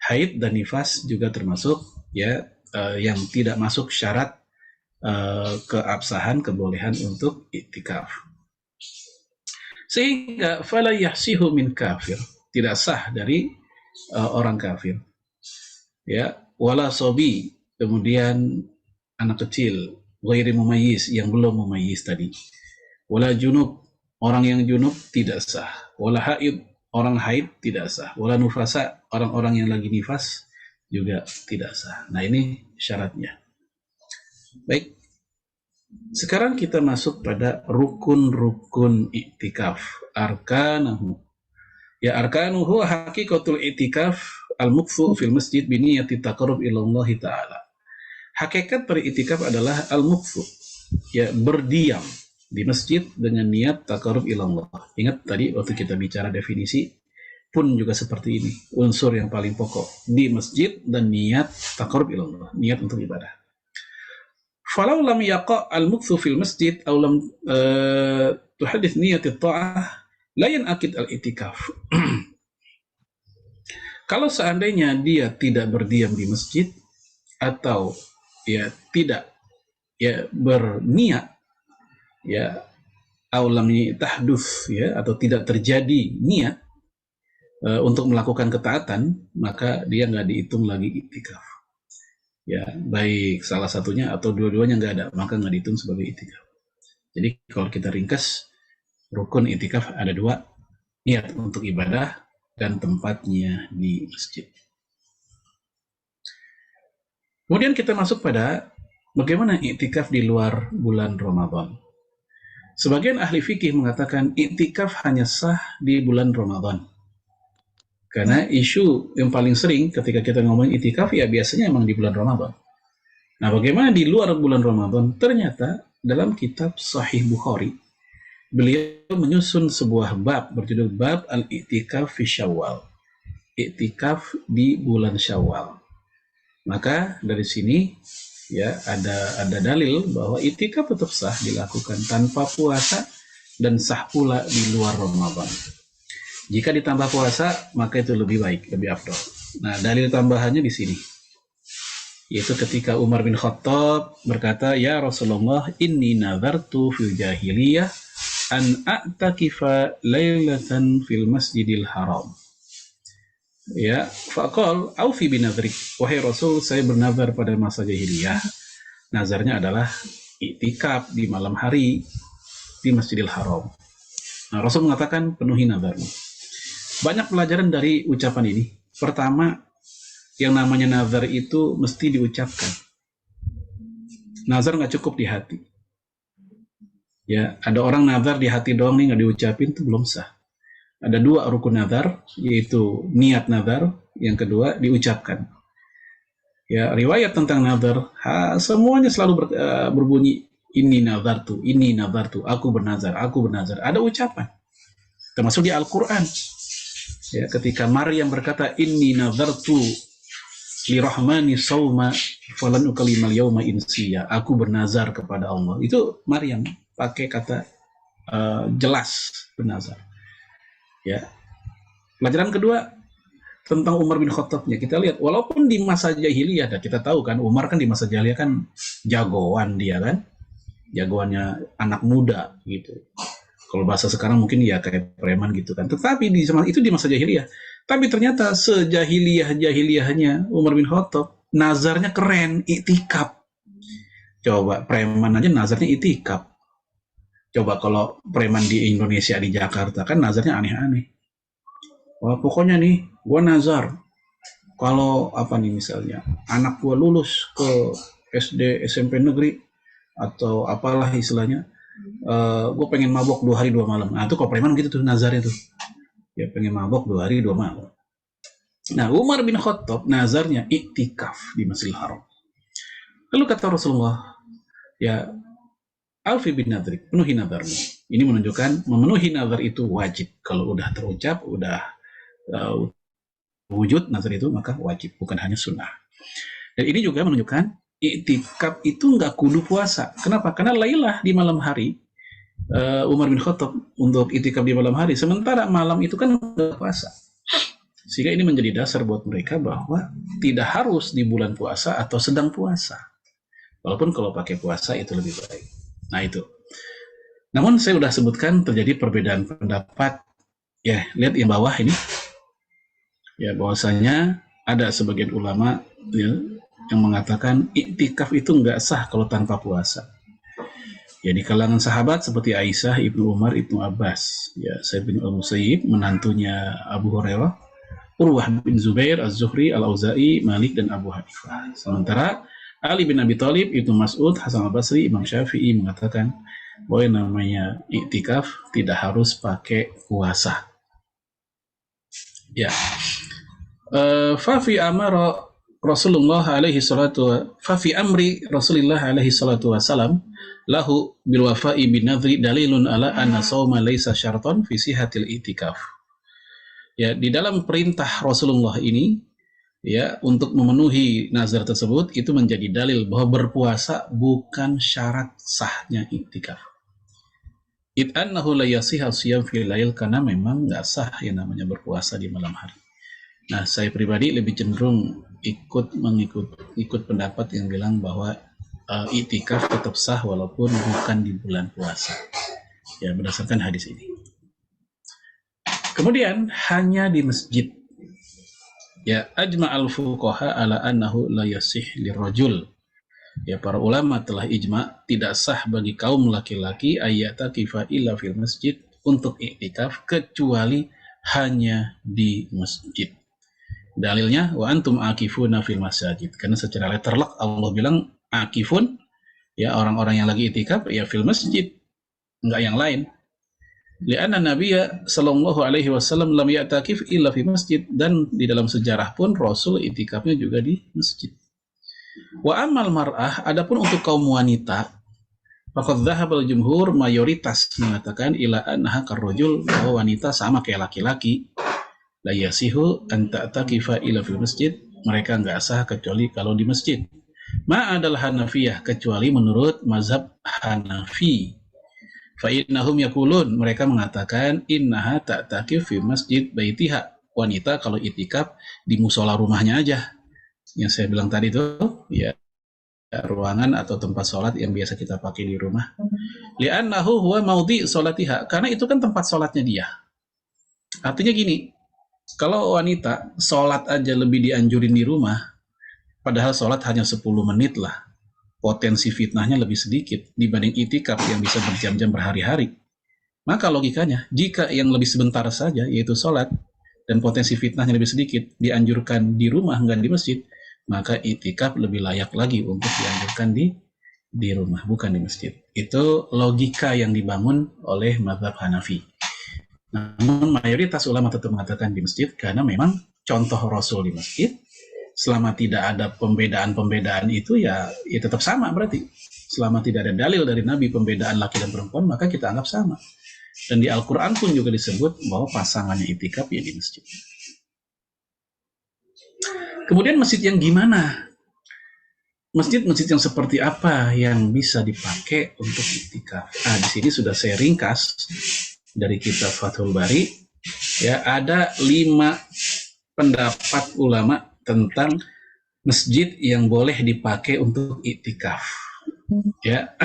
Haid dan nifas juga termasuk ya yang tidak masuk syarat keabsahan, kebolehan untuk iktikaf. Sehingga fala yahsihu min kafir, tidak sah dari orang kafir. Ya, wala sobi, kemudian anak kecil, ghairi mumayyiz, yang belum mumayyiz tadi. Wala junub, orang yang junub tidak sah. Wala haid, orang haid tidak sah. Wala nufasa, orang-orang yang lagi nifas juga tidak sah. Nah ini syaratnya. Baik. Sekarang kita masuk pada rukun-rukun iktikaf, arkanahu. Ya arkanuhu hakikatul iktikaf al-mukthu fil masjid biniyati taqarrub ila Allah taala. Hakikat beriktikaf adalah al-mukthu, ya berdiam di masjid dengan niat taqarrub ila Allah. Ingat tadi waktu kita bicara definisi pun juga seperti ini, unsur yang paling pokok di masjid dan niat taqarrub ila Allah, niat untuk ibadah. Falau lam yaqa al-mukthu fil masjid aw lam tuhadits niyat at-ta'ah la yanaqid al-i'tikaf. Kalau seandainya dia tidak berdiam di masjid atau ya tidak ya berniat ya aw lam tahdus ya atau tidak terjadi niat untuk melakukan ketaatan, maka dia nggak dihitung lagi i'tikaf. Ya, baik salah satunya atau dua-duanya nggak ada, maka nggak dihitung sebagai i'tikaf. Jadi kalau kita ringkas, rukun i'tikaf ada 2, niat untuk ibadah dan tempatnya di masjid. Kemudian kita masuk pada bagaimana i'tikaf di luar bulan Ramadan. Sebagian ahli fikih mengatakan i'tikaf hanya sah di bulan Ramadan. Karena isu yang paling sering ketika kita ngomong i'tikaf ya biasanya emang di bulan Ramadan. Nah, bagaimana di luar bulan Ramadan? Ternyata dalam kitab Sahih Bukhari beliau menyusun sebuah bab berjudul Bab Al-I'tikaf fi Syawal. I'tikaf di bulan Syawal. Maka dari sini ya ada dalil bahwa i'tikaf tetap sah dilakukan tanpa puasa dan sah pula di luar Ramadan. Jika ditambah puasa, maka itu lebih baik, lebih afdal. Nah, dalil tambahannya di sini. Yaitu ketika Umar bin Khattab berkata, "Ya Rasulullah, inni nazartu fil jahiliyah an a'takifa lailatan fil Masjidil Haram." Ya, faqal aufi binadrik. Wahai Rasul, saya bernazar pada masa jahiliyah. Nazarnya adalah i'tikaf di malam hari di Masjidil Haram. Nah, Rasul mengatakan penuhi nazarmu. Banyak pelajaran dari ucapan ini. Pertama, yang namanya nazar itu mesti diucapkan. Nazar nggak cukup di hati. Ya, ada orang nazar di hati doang nih nggak diucapin itu belum sah. Ada dua rukun nazar, yaitu niat nazar, yang kedua diucapkan. Ya, riwayat tentang nazar, semuanya selalu berbunyi ini nazartu, aku bernazar. Ada ucapan, termasuk di Al-Quran. Ya, ketika Maryam berkata inni nazartu lirahmani sawma falan ukalimal yauma insiya, aku bernazar kepada Allah. Itu Maryam pakai kata jelas bernazar. Ya. Pelajaran kedua tentang Umar bin Khattab. Ya, kita lihat walaupun di masa jahiliyah, dan kita tahu kan Umar kan di masa jahiliyah kan jagoan dia kan, jagoannya anak muda gitu. Kalau bahasa sekarang mungkin ya kayak preman gitu kan. Tetapi itu di masa jahiliyah. Tapi ternyata sejahiliyah-jahiliyahnya Umar bin Khattab, nazarnya keren, i'tikaf. Coba preman aja nazarnya i'tikaf. Coba kalau preman di Indonesia, di Jakarta, kan nazarnya aneh-aneh. Wah, pokoknya nih, gue nazar. Kalau apa nih misalnya, anak gue lulus ke SD, SMP negeri, atau apalah istilahnya, gue pengen mabok 2 hari 2 malam. Nah, itu kalau preman gitu tuh nazarnya tuh. Ya pengen mabok 2 hari 2 malam. Nah, Umar bin Khattab nazarnya i'tikaf di Masjidil Haram. Lalu kata Rasulullah, ya Alfi bin nadrik, penuhi nazarmu. Ini menunjukkan memenuhi nazar itu wajib. Kalau udah terucap, udah wujud nazar itu, maka wajib, bukan hanya sunnah. Dan ini juga menunjukkan i'tikaf itu nggak kudu puasa. Kenapa? Karena Lailah di malam hari, Umar bin Khattab untuk i'tikaf di malam hari, sementara malam itu kan nggak puasa. Sehingga ini menjadi dasar buat mereka bahwa tidak harus di bulan puasa atau sedang puasa. Walaupun kalau pakai puasa itu lebih baik. Nah itu. Namun saya sudah sebutkan terjadi perbedaan pendapat. Ya, lihat yang bawah ini. Ya, bahwasanya ada sebagian ulama ya, yang mengatakan i'tikaf itu nggak sah kalau tanpa puasa. Ya, di kalangan sahabat seperti Aisyah, Ibnu Umar, Ibnu Abbas, ya, Sa'id bin Al-Musayyib, menantunya Abu Hurairah, Urwah bin Zubair, Az-Zuhri, Al-Auza'i, Malik, dan Abu Hanifah. Sementara Ali bin Abi Thalib, Ibnu Mas'ud, Hasan al-Basri, Imam Syafi'i mengatakan bahwa yang namanya i'tikaf tidak harus pakai puasa. Ya. Fafi amara Rasulullah alaihi salatu fafi amri Rasulullah alaihi salatu wasalam lahu bil wafa'i bin nadri dalilun ala anna shauma laisa syartan fi sihatil i'tikaf. Ya, di dalam perintah Rasulullah ini ya untuk memenuhi nazar tersebut itu menjadi dalil bahwa berpuasa bukan syarat sahnya i'tikaf. Id annahu la yasihha siyam fil lail, karena memang nggak sah yang namanya berpuasa di malam hari. Nah, saya pribadi lebih cenderung ikut pendapat yang bilang bahwa i'tikaf tetap sah walaupun bukan di bulan puasa. Ya, berdasarkan hadis ini. Kemudian hanya di masjid. Ya, ajma al-fuqaha ala annahu la yasih lirajul. Ya, para ulama telah ijma tidak sah bagi kaum laki-laki ayyatakifa illa fil masjid, untuk i'tikaf kecuali hanya di masjid. Dalilnya wa antum akifuna fil masajid, karena secara letterlock Allah bilang akifun, ya orang-orang yang lagi i'tikaf ya fil masjid, enggak yang lain. Lianna Nabiya sallallahu alaihi wasallam lam ya'takif illa fi masjid, dan di dalam sejarah pun Rasul i'tikafnya juga di masjid. Wa amal mar'ah, adapun untuk kaum wanita, Faqad dhahabal jumhur, mayoritas mengatakan ila annaha karrajul, bahwa wanita sama kayak laki-laki. La yasihu an ta'takifa ila fil masjid, mereka nggak sah kecuali kalau di masjid. Ma adalah Hanafiyah, kecuali menurut mazhab Hanafi. Fa innahum yaqulun, mereka mengatakan innaha ta'takif fi masjid baitiha, wanita kalau itikaf di musola rumahnya aja. Yang saya bilang tadi tuh, ya, ruangan atau tempat sholat yang biasa kita pakai di rumah. Li'annahu huwa maudhi sholatiha, karena itu kan tempat sholatnya dia. Artinya gini, kalau wanita sholat aja lebih dianjurin di rumah, padahal sholat hanya 10 menit lah, potensi fitnahnya lebih sedikit dibanding itikaf yang bisa berjam-jam berhari-hari. Maka logikanya, jika yang lebih sebentar saja, yaitu sholat, dan potensi fitnahnya lebih sedikit, dianjurkan di rumah, nggak di masjid, maka itikaf lebih layak lagi untuk dianjurkan di rumah, bukan di masjid. Itu logika yang dibangun oleh mazhab Hanafi. Namun mayoritas ulama tetap mengatakan di masjid, karena memang contoh Rasul di masjid, selama tidak ada pembedaan-pembedaan itu, ya tetap sama berarti. Selama tidak ada dalil dari Nabi pembedaan laki dan perempuan, maka kita anggap sama. Dan di Al-Quran pun juga disebut bahwa pasangannya itikaf ya di masjid. Kemudian masjid yang gimana? Masjid-masjid yang seperti apa yang bisa dipakai untuk itikaf? Di sini sudah saya ringkas dari kitab Fathul Bari. Ya, ada 5 pendapat ulama tentang masjid yang boleh dipakai untuk itikaf. Ya,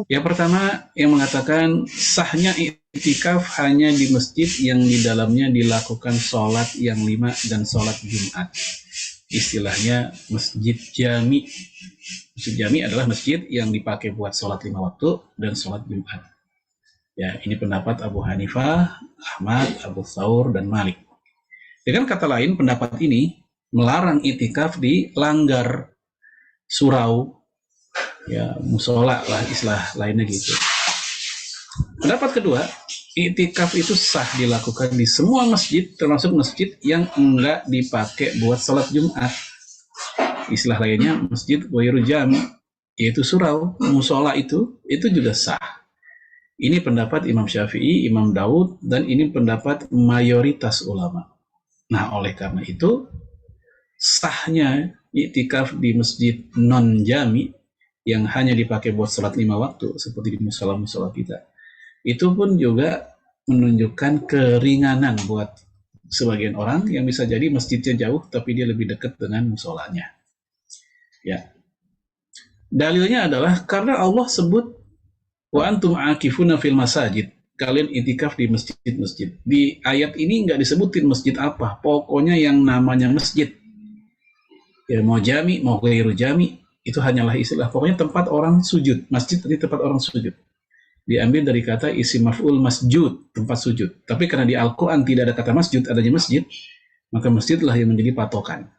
yang pertama yang mengatakan sahnya itikaf hanya di masjid yang di dalamnya dilakukan sholat yang 5 dan sholat Jumat. Istilahnya masjid jami. Masjid jami adalah masjid yang dipakai buat sholat 5 waktu dan sholat Jumat. Ya, ini pendapat Abu Hanifah, Ahmad, Abu Thawr, dan Malik. Dengan kata lain, pendapat ini melarang itikaf di langgar, surau, ya musola lah istilah lainnya gitu. Pendapat kedua, itikaf itu sah dilakukan di semua masjid, termasuk masjid yang enggak dipakai buat sholat Jumat. Istilah lainnya masjid ghairu jami, yaitu surau, musola itu juga sah. Ini pendapat Imam Syafi'i, Imam Daud, dan ini pendapat mayoritas ulama. Nah, oleh karena itu, sahnya iktikaf di masjid non-jami yang hanya dipakai buat sholat 5 waktu, seperti di musola-musola kita, itu pun juga menunjukkan keringanan buat sebagian orang yang bisa jadi masjidnya jauh, tapi dia lebih dekat dengan musolanya. Ya. Dalilnya adalah karena Allah sebut wa antum akifuna fil masajid, kalian itikaf di masjid-masjid. Di ayat ini nggak disebutin masjid apa, pokoknya yang namanya masjid. Ya, mau jami, mau ghairu jami, itu hanyalah istilah. Pokoknya tempat orang sujud. Masjid tadi tempat orang sujud. Diambil dari kata isim maf'ul masjud, tempat sujud. Tapi karena di Al-Quran tidak ada kata masjid, adanya masjid, maka masjidlah yang menjadi patokan.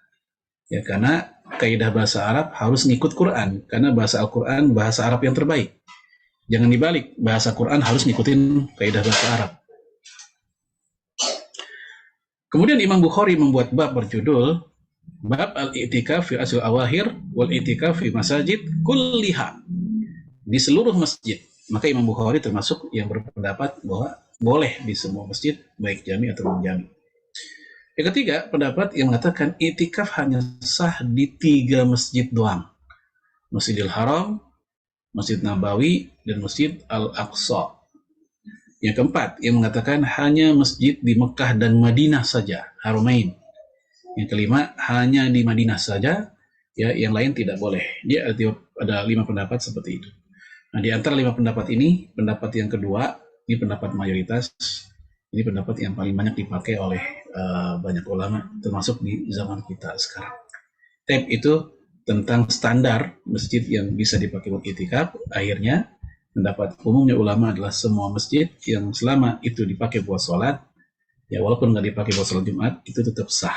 Ya, karena kaidah bahasa Arab harus ngikut Quran, karena bahasa Al-Quran bahasa Arab yang terbaik. Jangan dibalik, bahasa Quran harus ngikutin kaidah bahasa Arab. Kemudian Imam Bukhari membuat bab berjudul Bab al-i'tikaf fi asl awahir wal i'tikaf fi masajid kulliha, di seluruh masjid. Maka Imam Bukhari termasuk yang berpendapat bahwa boleh di semua masjid, baik jami atau non-jami. Yang ketiga, pendapat yang mengatakan i'tikaf hanya sah di 3 masjid doang. Masjidil Haram, Masjid Nabawi, dan Masjid Al-Aqsa. Yang keempat, yang mengatakan hanya masjid di Mekah dan Madinah saja, Haramain. Yang kelima, hanya di Madinah saja, ya, yang lain tidak boleh. Dia ada 5 pendapat seperti itu. Nah, di antara 5 pendapat ini, pendapat yang kedua, ini pendapat mayoritas, ini pendapat yang paling banyak dipakai oleh banyak ulama, termasuk di zaman kita sekarang. Tab itu tentang standar masjid yang bisa dipakai buat itikaf. Akhirnya pendapat umumnya ulama adalah semua masjid yang selama itu dipakai buat sholat, ya walaupun nggak dipakai buat sholat Jumat, itu tetap sah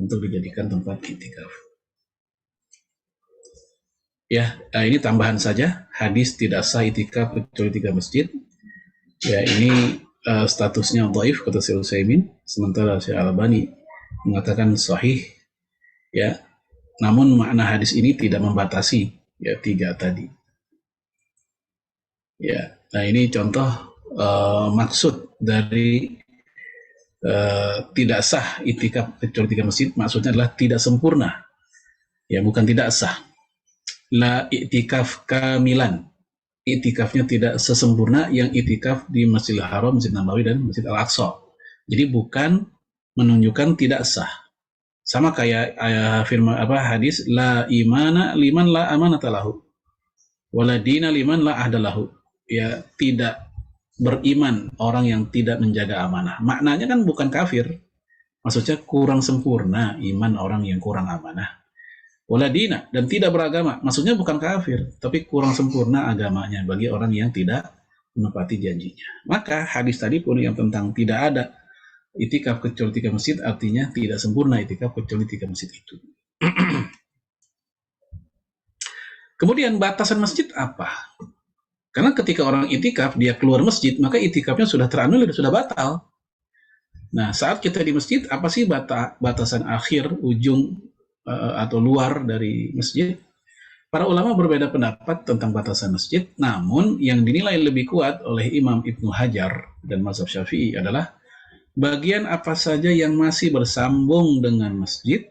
untuk dijadikan tempat itikaf. Ya, ini tambahan saja, hadis tidak sah itikaf kecuali 3 masjid. Ya, ini statusnya dhaif kata Syekh Utsaimin, sementara Syekh Al-Albani mengatakan sahih. Ya, namun makna hadis ini tidak membatasi ya 3 tadi. Ya, nah ini contoh maksud dari tidak sah itikaf kecuali 3 masjid. Maksudnya adalah tidak sempurna. Ya, bukan tidak sah. La itikaf kamilan. Itikafnya tidak sesempurna yang itikaf di Masjidil Haram, Masjid Nabawi, dan Masjid Al-Aqsa. Jadi bukan menunjukkan tidak sah. Sama kayak firman hadis la imana liman la amanata lahu wala dina liman la ahdalahu. Ya, tidak beriman orang yang tidak menjaga amanah. Maknanya kan bukan kafir. Maksudnya kurang sempurna iman orang yang kurang amanah. Waladina, dan tidak beragama. Maksudnya bukan kafir, tapi kurang sempurna agamanya bagi orang yang tidak menepati janjinya. Maka hadis tadi pun yang tentang tidak ada itikaf kecuali 3 masjid, artinya tidak sempurna itikaf kecuali 3 masjid itu. Kemudian batasan masjid apa? Karena ketika orang itikaf, dia keluar masjid, maka itikafnya sudah teranulir, sudah batal. Nah, saat kita di masjid, apa sih batasan akhir, ujung, atau luar dari masjid? Para ulama berbeda pendapat tentang batasan masjid, namun yang dinilai lebih kuat oleh Imam Ibnu Hajar dan mazhab Syafi'i adalah bagian apa saja yang masih bersambung dengan masjid,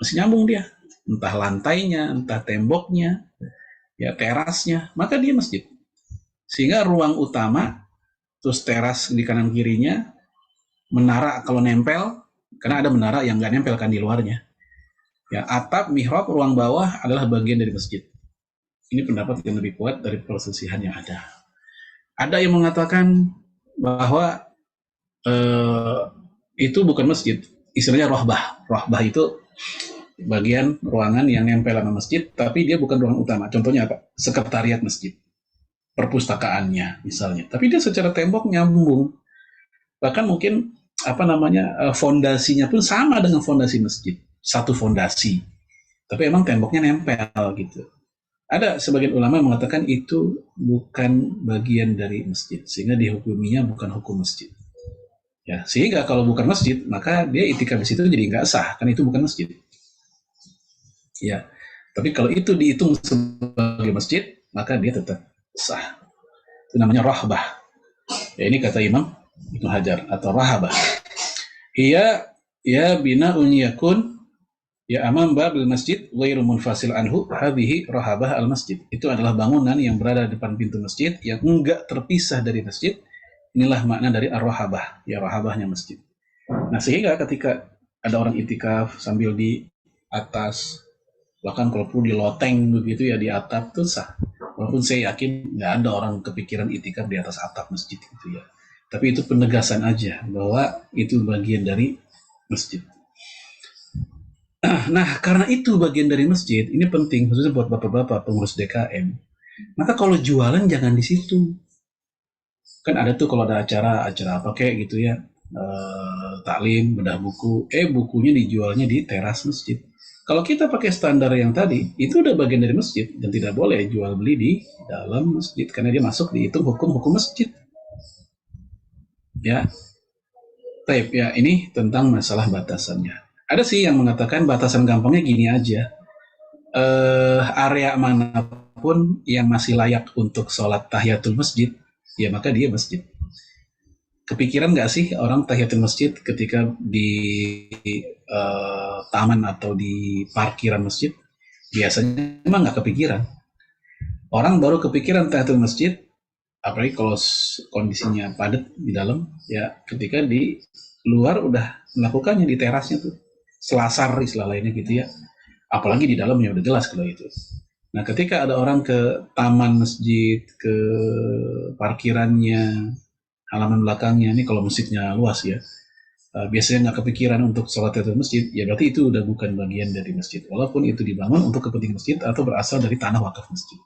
masih nyambung dia. Entah lantainya, entah temboknya, ya terasnya, maka dia masjid. Sehingga ruang utama, terus teras di kanan kirinya, menara kalau nempel, karena ada menara yang nggak nempel kan di luarnya. Ya, atap, mihrab, ruang bawah adalah bagian dari masjid. Ini pendapat yang lebih kuat dari perselisihan yang ada. Ada yang mengatakan bahwa itu bukan masjid, istilahnya rohbah. Rohbah itu bagian ruangan yang nempel sama masjid, tapi dia bukan ruangan utama. Contohnya apa? Sekretariat masjid, perpustakaannya misalnya. Tapi dia secara tembok nyambung. Bahkan mungkin fondasinya pun sama dengan fondasi masjid, satu fondasi. Tapi emang temboknya nempel gitu. Ada sebagian ulama mengatakan itu bukan bagian dari masjid, sehingga dihukuminya bukan hukum masjid. Ya, sehingga kalau bukan masjid, maka dia itikaf di situ jadi nggak sah, kan itu bukan masjid. Ya, tapi kalau itu dihitung sebagai masjid, maka dia tetap sah. Itu namanya rahbah. Ya, ini kata Imam Ibnu Hajar atau rahabah. Ia ya bina unyakun ya amam babil masjid ghairu munfasil anhu hadhihi rahabah al masjid. Itu adalah bangunan yang berada di depan pintu masjid yang enggak terpisah dari masjid. Inilah makna dari ar-rahabah, ya rahabahnya masjid. Nah, sehingga ketika ada orang itikaf sambil di atas, bahkan kalaupun di loteng begitu ya di atap tuh sah. Walaupun saya yakin nggak ada orang kepikiran itikaf di atas atap masjid gitu ya. Tapi itu penegasan aja bahwa itu bagian dari masjid. Nah, karena itu bagian dari masjid, ini penting khususnya buat bapak-bapak pengurus DKM. Maka kalau jualan jangan di situ. Kan ada tuh kalau ada acara apa kayak gitu ya, taklim, bedah buku, bukunya dijualnya di teras masjid. Kalau kita pakai standar yang tadi, itu udah bagian dari masjid dan tidak boleh jual beli di dalam masjid karena dia masuk dihitung hukum masjid. Ya, Taib ya, ini tentang masalah batasannya. Ada sih yang mengatakan batasan gampangnya gini aja. Area manapun yang masih layak untuk sholat tahiyatul masjid, ya maka dia masjid. Kepikiran nggak sih orang tahiyatul masjid ketika di taman atau di parkiran masjid? Biasanya emang nggak kepikiran. Orang baru kepikiran tahiyatul masjid, apalagi kalau kondisinya padat di dalam, ya ketika di luar udah melakukannya di terasnya tuh. Selasar istilah lainnya gitu ya. Apalagi di dalamnya udah jelas kalau itu. Nah, ketika ada orang ke taman masjid, ke parkirannya, halaman belakangnya, ini kalau masjidnya luas ya, biasanya nggak kepikiran untuk sholat di masjid, ya berarti itu udah bukan bagian dari masjid. Walaupun itu dibangun untuk kepentingan masjid atau berasal dari tanah wakaf masjid.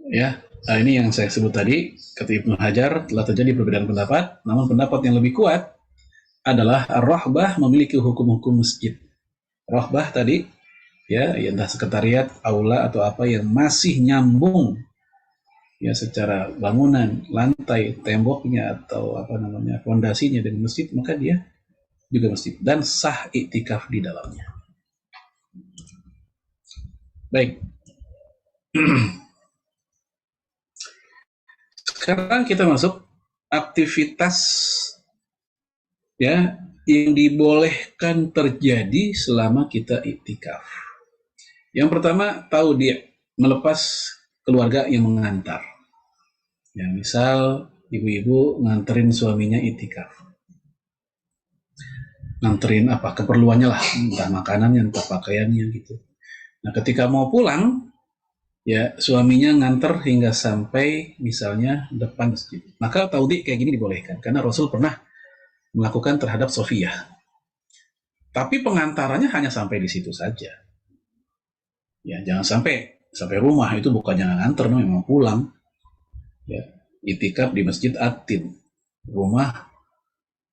Ya, nah ini yang saya sebut tadi, kata Ibnu Hajar telah terjadi perbedaan pendapat, namun pendapat yang lebih kuat adalah ar-rahbah memiliki hukum-hukum masjid. Rahbah tadi, ya entah sekretariat, aula atau apa yang masih nyambung ya secara bangunan, lantai, temboknya atau fondasinya dengan masjid, maka dia juga masjid dan sah iktikaf di dalamnya. Baik, Sekarang kita masuk aktivitas ya yang dibolehkan terjadi selama kita iktikaf. Yang pertama, tahu dia melepas keluarga yang mengantar. Ya, misal ibu-ibu nganterin suaminya iktikaf. Nganterin apa keperluannya lah, entah makanannya, entah pakaiannya gitu. Nah, ketika mau pulang, ya suaminya nganter hingga sampai misalnya depan masjid. Maka taudi kayak gini dibolehkan karena Rasul pernah melakukan terhadap Sofiyah. Tapi pengantarannya hanya sampai di situ saja. Ya, jangan sampai rumah, itu bukannya nganter, memang pulang. Ya, itikaf di Masjid Atin, rumah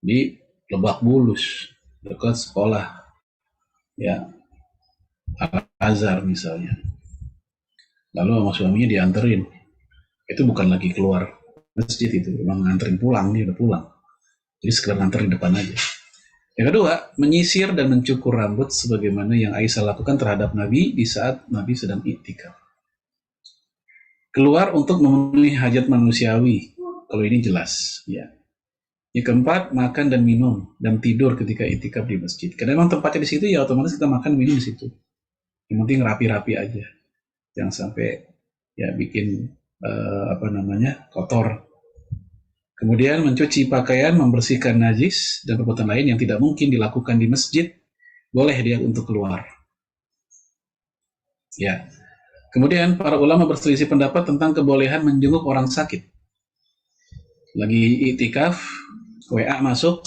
di Lebak Bulus, dekat sekolah, ya Al-Azhar misalnya. Lalu sama suaminya dianterin, itu bukan lagi keluar masjid, itu memang nganterin pulang, dia udah pulang. Jadi sekedar nganterin depan aja. Yang kedua, menyisir dan mencukur rambut sebagaimana yang Aisyah lakukan terhadap Nabi di saat Nabi sedang iktikaf. Keluar untuk memenuhi hajat manusiawi, kalau ini jelas, ya. Yang keempat, makan dan minum dan tidur ketika iktikaf di masjid. Karena memang tempatnya di situ, ya otomatis kita makan minum di situ. Yang penting rapi-rapi aja, jangan sampai ya bikin kotor. Kemudian mencuci pakaian, membersihkan najis dan perbuatan lain yang tidak mungkin dilakukan di masjid, boleh dia untuk keluar. Ya. Kemudian para ulama berselisih pendapat tentang kebolehan menjenguk orang sakit. Lagi iktikaf, WA masuk,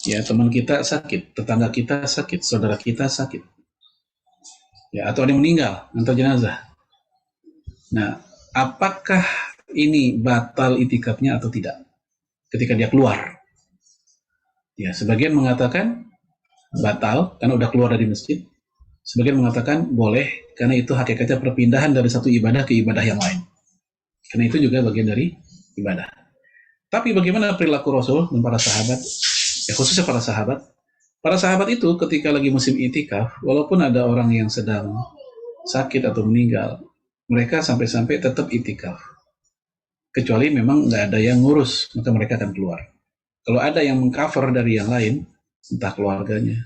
ya teman kita sakit, tetangga kita sakit, saudara kita sakit, ya atau ada yang meninggal, antar jenazah. Nah, apakah ini batal iktikafnya atau tidak ketika dia keluar? Ya, sebagian mengatakan batal karena udah keluar dari masjid. Sebagian mengatakan boleh karena itu hakikatnya perpindahan dari satu ibadah ke ibadah yang lain. Karena itu juga bagian dari ibadah. Tapi bagaimana perilaku Rasul dan para sahabat? Ya khususnya para sahabat. Para sahabat itu ketika lagi musim iktikaf, walaupun ada orang yang sedang sakit atau meninggal, mereka sampai-sampai tetap iktikaf. Kecuali memang nggak ada yang ngurus, maka mereka akan keluar. Kalau ada yang mengcover dari yang lain, entah keluarganya,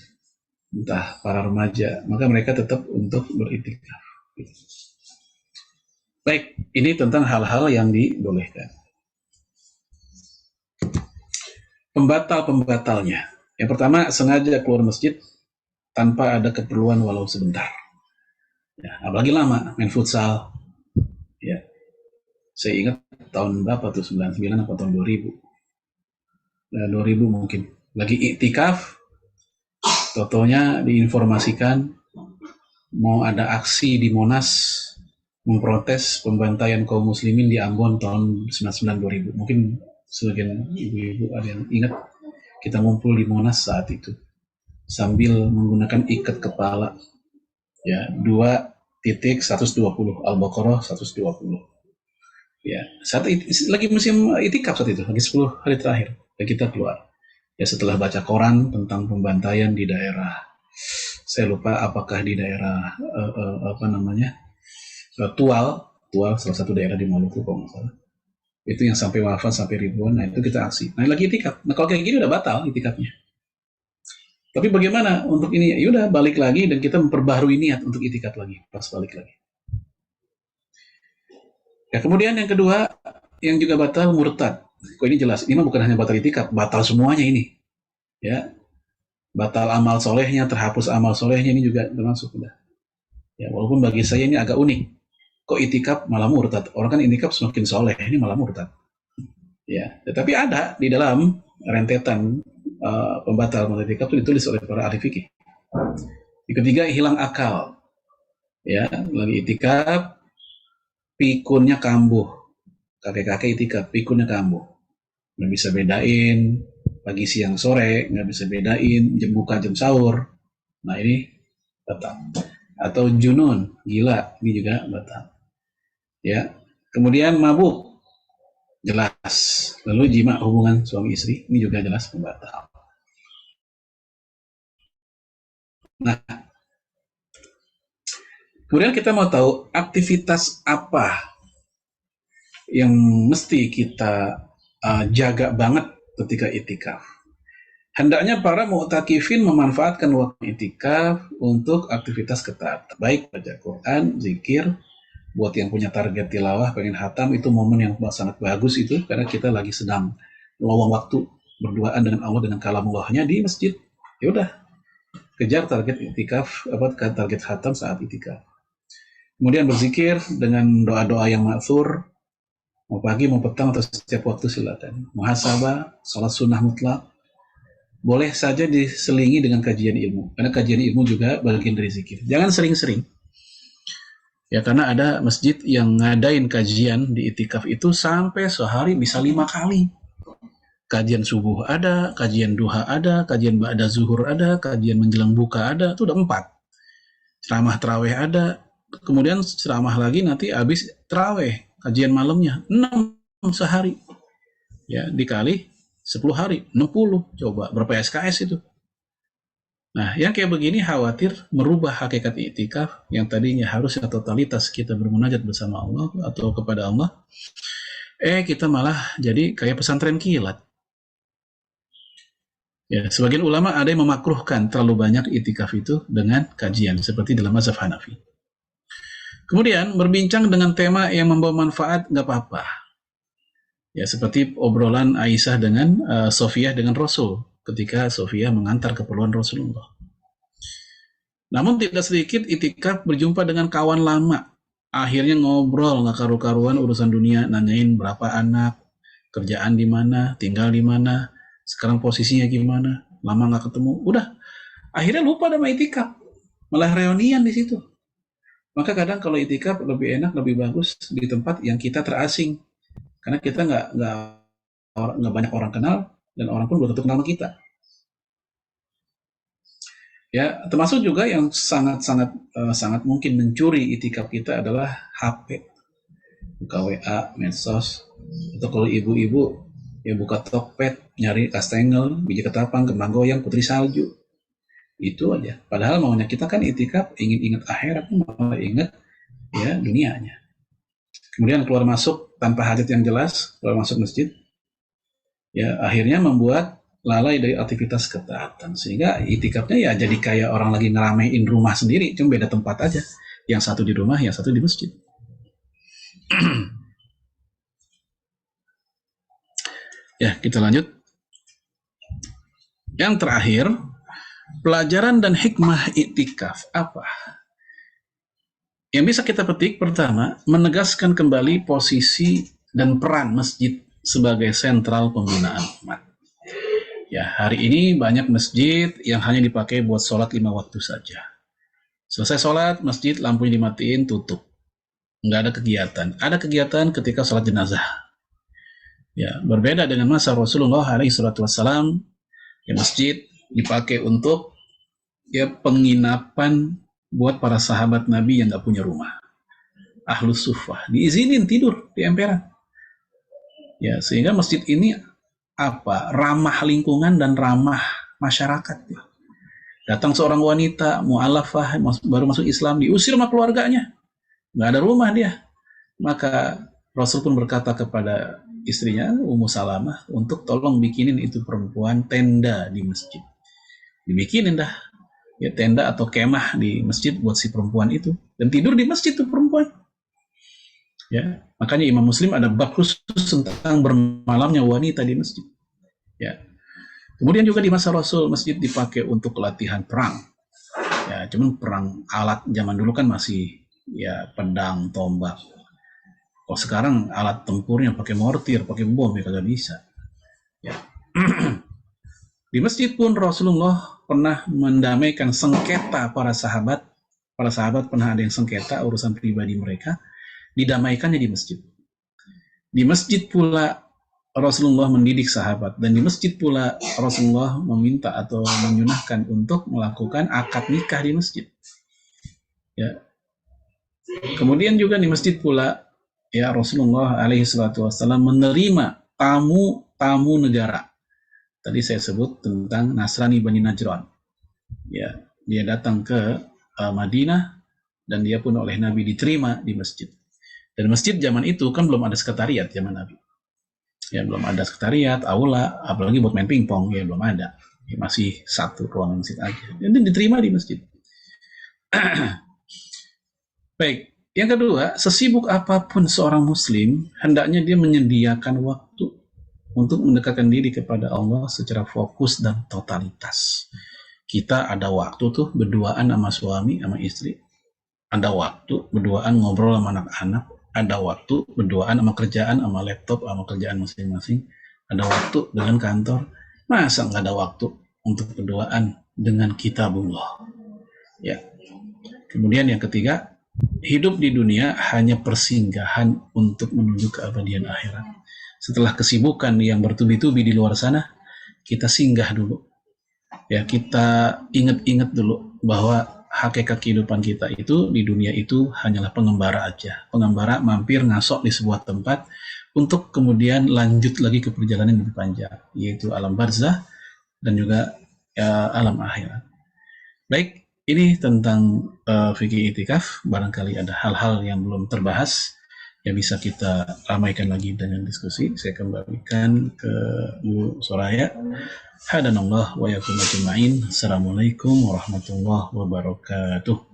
entah para remaja, maka mereka tetap untuk beriktikaf. Baik, ini tentang hal-hal yang dibolehkan. Pembatal-pembatalnya. Yang pertama, sengaja keluar masjid tanpa ada keperluan walau sebentar. Ya, apalagi lama, main futsal. Ya, saya ingat tahun berapa tuh, 99 atau tahun 2000. 2000 mungkin. Lagi iktikaf, totonya diinformasikan mau ada aksi di Monas memprotes pembantaian kaum muslimin di Ambon tahun 99-2000. Mungkin sebagian ibu-ibu ada yang ingat kita ngumpul di Monas saat itu sambil menggunakan ikat kepala, ya 2.120 Al-Baqarah 120. Ya, saat lagi musim itikaf saat itu, lagi 10 hari terakhir dan kita keluar. Ya setelah baca koran tentang pembantaian di daerah, saya lupa apakah di daerah Tual, salah satu daerah di Maluku kalau nggak salah. Itu yang sampai wafat sampai ribuan. Nah itu kita aksi. Nah lagi itikaf. Nah kalau kayak gini udah batal itikafnya. Tapi bagaimana untuk ini? Ya udah balik lagi dan kita memperbaharui niat untuk itikaf lagi. Pas balik lagi. Ya kemudian yang kedua yang juga batal murtad. Kok ini jelas? Ini mah bukan hanya batal itikaf, batal semuanya ini. Ya, batal amal solehnya, terhapus amal solehnya, ini juga termasuk udah. Ya walaupun bagi saya ini agak unik. Kok itikaf malah murtad? Orang kan itikaf semakin soleh, ini malah murtad. Ya, tetapi ada di dalam rentetan pembatal itikaf itu ditulis oleh para ahli fikih. Yang ketiga hilang akal. Ya, lagi itikaf pikunnya kambuh. Kakek-kakek itikaf pikunnya kambuh. Nggak bisa bedain pagi siang sore, nggak bisa bedain jam buka jam sahur. Nah ini batal. Atau junun, gila, ini juga batal. Ya, kemudian mabuk, jelas. Lalu jima hubungan suami istri, ini juga jelas pembatal. Nah, Kemudian kita mau tahu aktivitas apa yang mesti kita jaga banget ketika itikaf. Hendaknya para mu'takifin memanfaatkan waktu itikaf untuk aktivitas ketaatan. Baik baca Quran, zikir, buat yang punya target tilawah, pengen hatam, itu momen yang sangat bagus itu, karena kita lagi sedang meluang waktu berduaan dengan Allah, dengan kalamullahnya di masjid. Ya udah, kejar target itikaf, target hatam saat itikaf. Kemudian berzikir dengan doa-doa yang ma'thur, mau pagi, mau petang, atau setiap waktu silakan. Muhasabah, salat sunnah mutlak, boleh saja diselingi dengan kajian ilmu, karena kajian ilmu juga bagian dari zikir. Jangan sering-sering, ya, karena ada masjid yang ngadain kajian di itikaf itu sampai sehari bisa 5 kali. Kajian subuh ada, kajian duha ada, kajian ba'da zuhur ada, kajian menjelang buka ada, itu udah 4. Ceramah terawih ada, kemudian ceramah lagi nanti habis terawih, kajian malamnya 6 sehari. Ya, dikali 10 hari, 60. Coba berapa SKS itu? Nah, yang kayak begini khawatir merubah hakikat itikaf yang tadinya harusnya totalitas kita bermunajat bersama Allah atau kepada Allah. Kita malah jadi kayak pesantren kilat. Ya, sebagian ulama ada yang memakruhkan terlalu banyak itikaf itu dengan kajian, seperti dalam mazhab Hanafi. Kemudian, berbincang dengan tema yang membawa manfaat nggak apa-apa. Ya, seperti obrolan Aisyah dengan Sofiyah dengan Rasul, ketika Sofiyah mengantar keperluan Rasulullah. Namun tidak sedikit itikaf berjumpa dengan kawan lama. Akhirnya ngobrol nggak karu-karuan urusan dunia, nanyain berapa anak, kerjaan di mana, tinggal di mana, sekarang posisinya gimana, lama nggak ketemu, udah akhirnya lupa sama itikaf, malah reunian di situ. Maka kadang kalau itikaf lebih enak, lebih bagus di tempat yang kita terasing, karena kita nggak banyak orang kenal dan orang pun belum tentu kenal sama kita. Ya, termasuk juga yang sangat mungkin mencuri itikaf kita adalah HP, buka WA, medsos, atau kalau ibu-ibu ya buka Tokped, nyari kastengel, biji ketapang, kembang goyang, putri salju. Itu aja. Padahal maunya kita kan itikaf, ingin ingat akhirat, malah ingat ya dunianya. Kemudian keluar masuk tanpa hajat yang jelas, keluar masuk masjid, ya akhirnya membuat lalai dari aktivitas ketaatan. Sehingga itikafnya ya jadi kayak orang lagi ngeramein rumah sendiri, cuma beda tempat aja. Yang satu di rumah, yang satu di masjid. Ya, kita lanjut. Yang terakhir, pelajaran dan hikmah iktikaf apa? Yang bisa kita petik, pertama, menegaskan kembali posisi dan peran masjid sebagai sentral pembinaan umat. Ya, hari ini banyak masjid yang hanya dipakai buat sholat 5 waktu saja. Selesai sholat, masjid lampunya dimatiin, tutup. Nggak ada kegiatan. Ada kegiatan ketika sholat jenazah. Ya, berbeda dengan masa Rasulullah SAW, ya masjid dipakai untuk ya penginapan buat para sahabat Nabi yang nggak punya rumah. Ahlus Suffah diizinin tidur di emperan. Ya, sehingga masjid ini ramah lingkungan dan ramah masyarakat. Ya. Datang seorang wanita mu'alafah baru masuk Islam, diusir sama keluarganya, nggak ada rumah dia. Maka Rasul pun berkata kepada istrinya Ummu Salamah untuk tolong bikinin itu perempuan tenda di masjid. Dibikinin dah ya tenda atau kemah di masjid buat si perempuan itu, dan tidur di masjid tuh perempuan. Ya, makanya Imam Muslim ada bab khusus tentang bermalamnya wanita di masjid. Ya. Kemudian juga di masa Rasul masjid dipakai untuk latihan perang. Ya, cuman perang alat zaman dulu kan masih ya pedang, tombak. Kalau sekarang alat tempurnya pakai mortir, pakai bom, ya kagak bisa. Ya. Di masjid pun Rasulullah pernah mendamaikan sengketa para sahabat. Para sahabat pernah ada yang sengketa urusan pribadi mereka, didamaikannya di masjid. Di masjid pula Rasulullah mendidik sahabat, dan di masjid pula Rasulullah meminta atau menyunahkan untuk melakukan akad nikah di masjid. Ya. Kemudian juga di masjid pula ya Rasulullah SAW menerima tamu negara. Tadi saya sebut tentang Nasrani Bani Najran. Ya, dia datang ke Madinah, dan dia pun oleh Nabi diterima di masjid. Dan masjid zaman itu kan belum ada sekretariat zaman Nabi. Ya, belum ada sekretariat, aula, apalagi buat main pingpong, ya belum ada. Ya, masih satu ruangan masjid aja. Dan diterima di masjid. Baik, yang kedua, sesibuk apapun seorang muslim, hendaknya dia menyediakan waktu untuk mendekatkan diri kepada Allah secara fokus dan totalitas. Kita ada waktu tuh berduaan sama suami, sama istri. Ada waktu berduaan ngobrol sama anak-anak. Ada waktu berduaan sama kerjaan, sama laptop, sama kerjaan masing-masing. Ada waktu dengan kantor. Masa nggak ada waktu untuk berduaan dengan kitabullah? Ya. Kemudian yang ketiga, hidup di dunia hanya persinggahan untuk menuju keabadian akhirat. Setelah kesibukan yang bertubi-tubi di luar sana, kita singgah dulu. Ya, kita ingat-ingat dulu bahwa hakikat kehidupan kita itu di dunia itu hanyalah pengembara aja. Pengembara mampir ngasok di sebuah tempat untuk kemudian lanjut lagi ke perjalanan yang lebih panjang, yaitu alam barzah dan juga alam akhirat. Baik, ini tentang fikih itikaf. Barangkali ada hal-hal yang belum terbahas yang bisa kita ramaikan lagi dengan diskusi. Saya kembalikan ke Bu Soraya. Hadanallah wa yakum ajma'in. Assalamualaikum warahmatullahi wabarakatuh.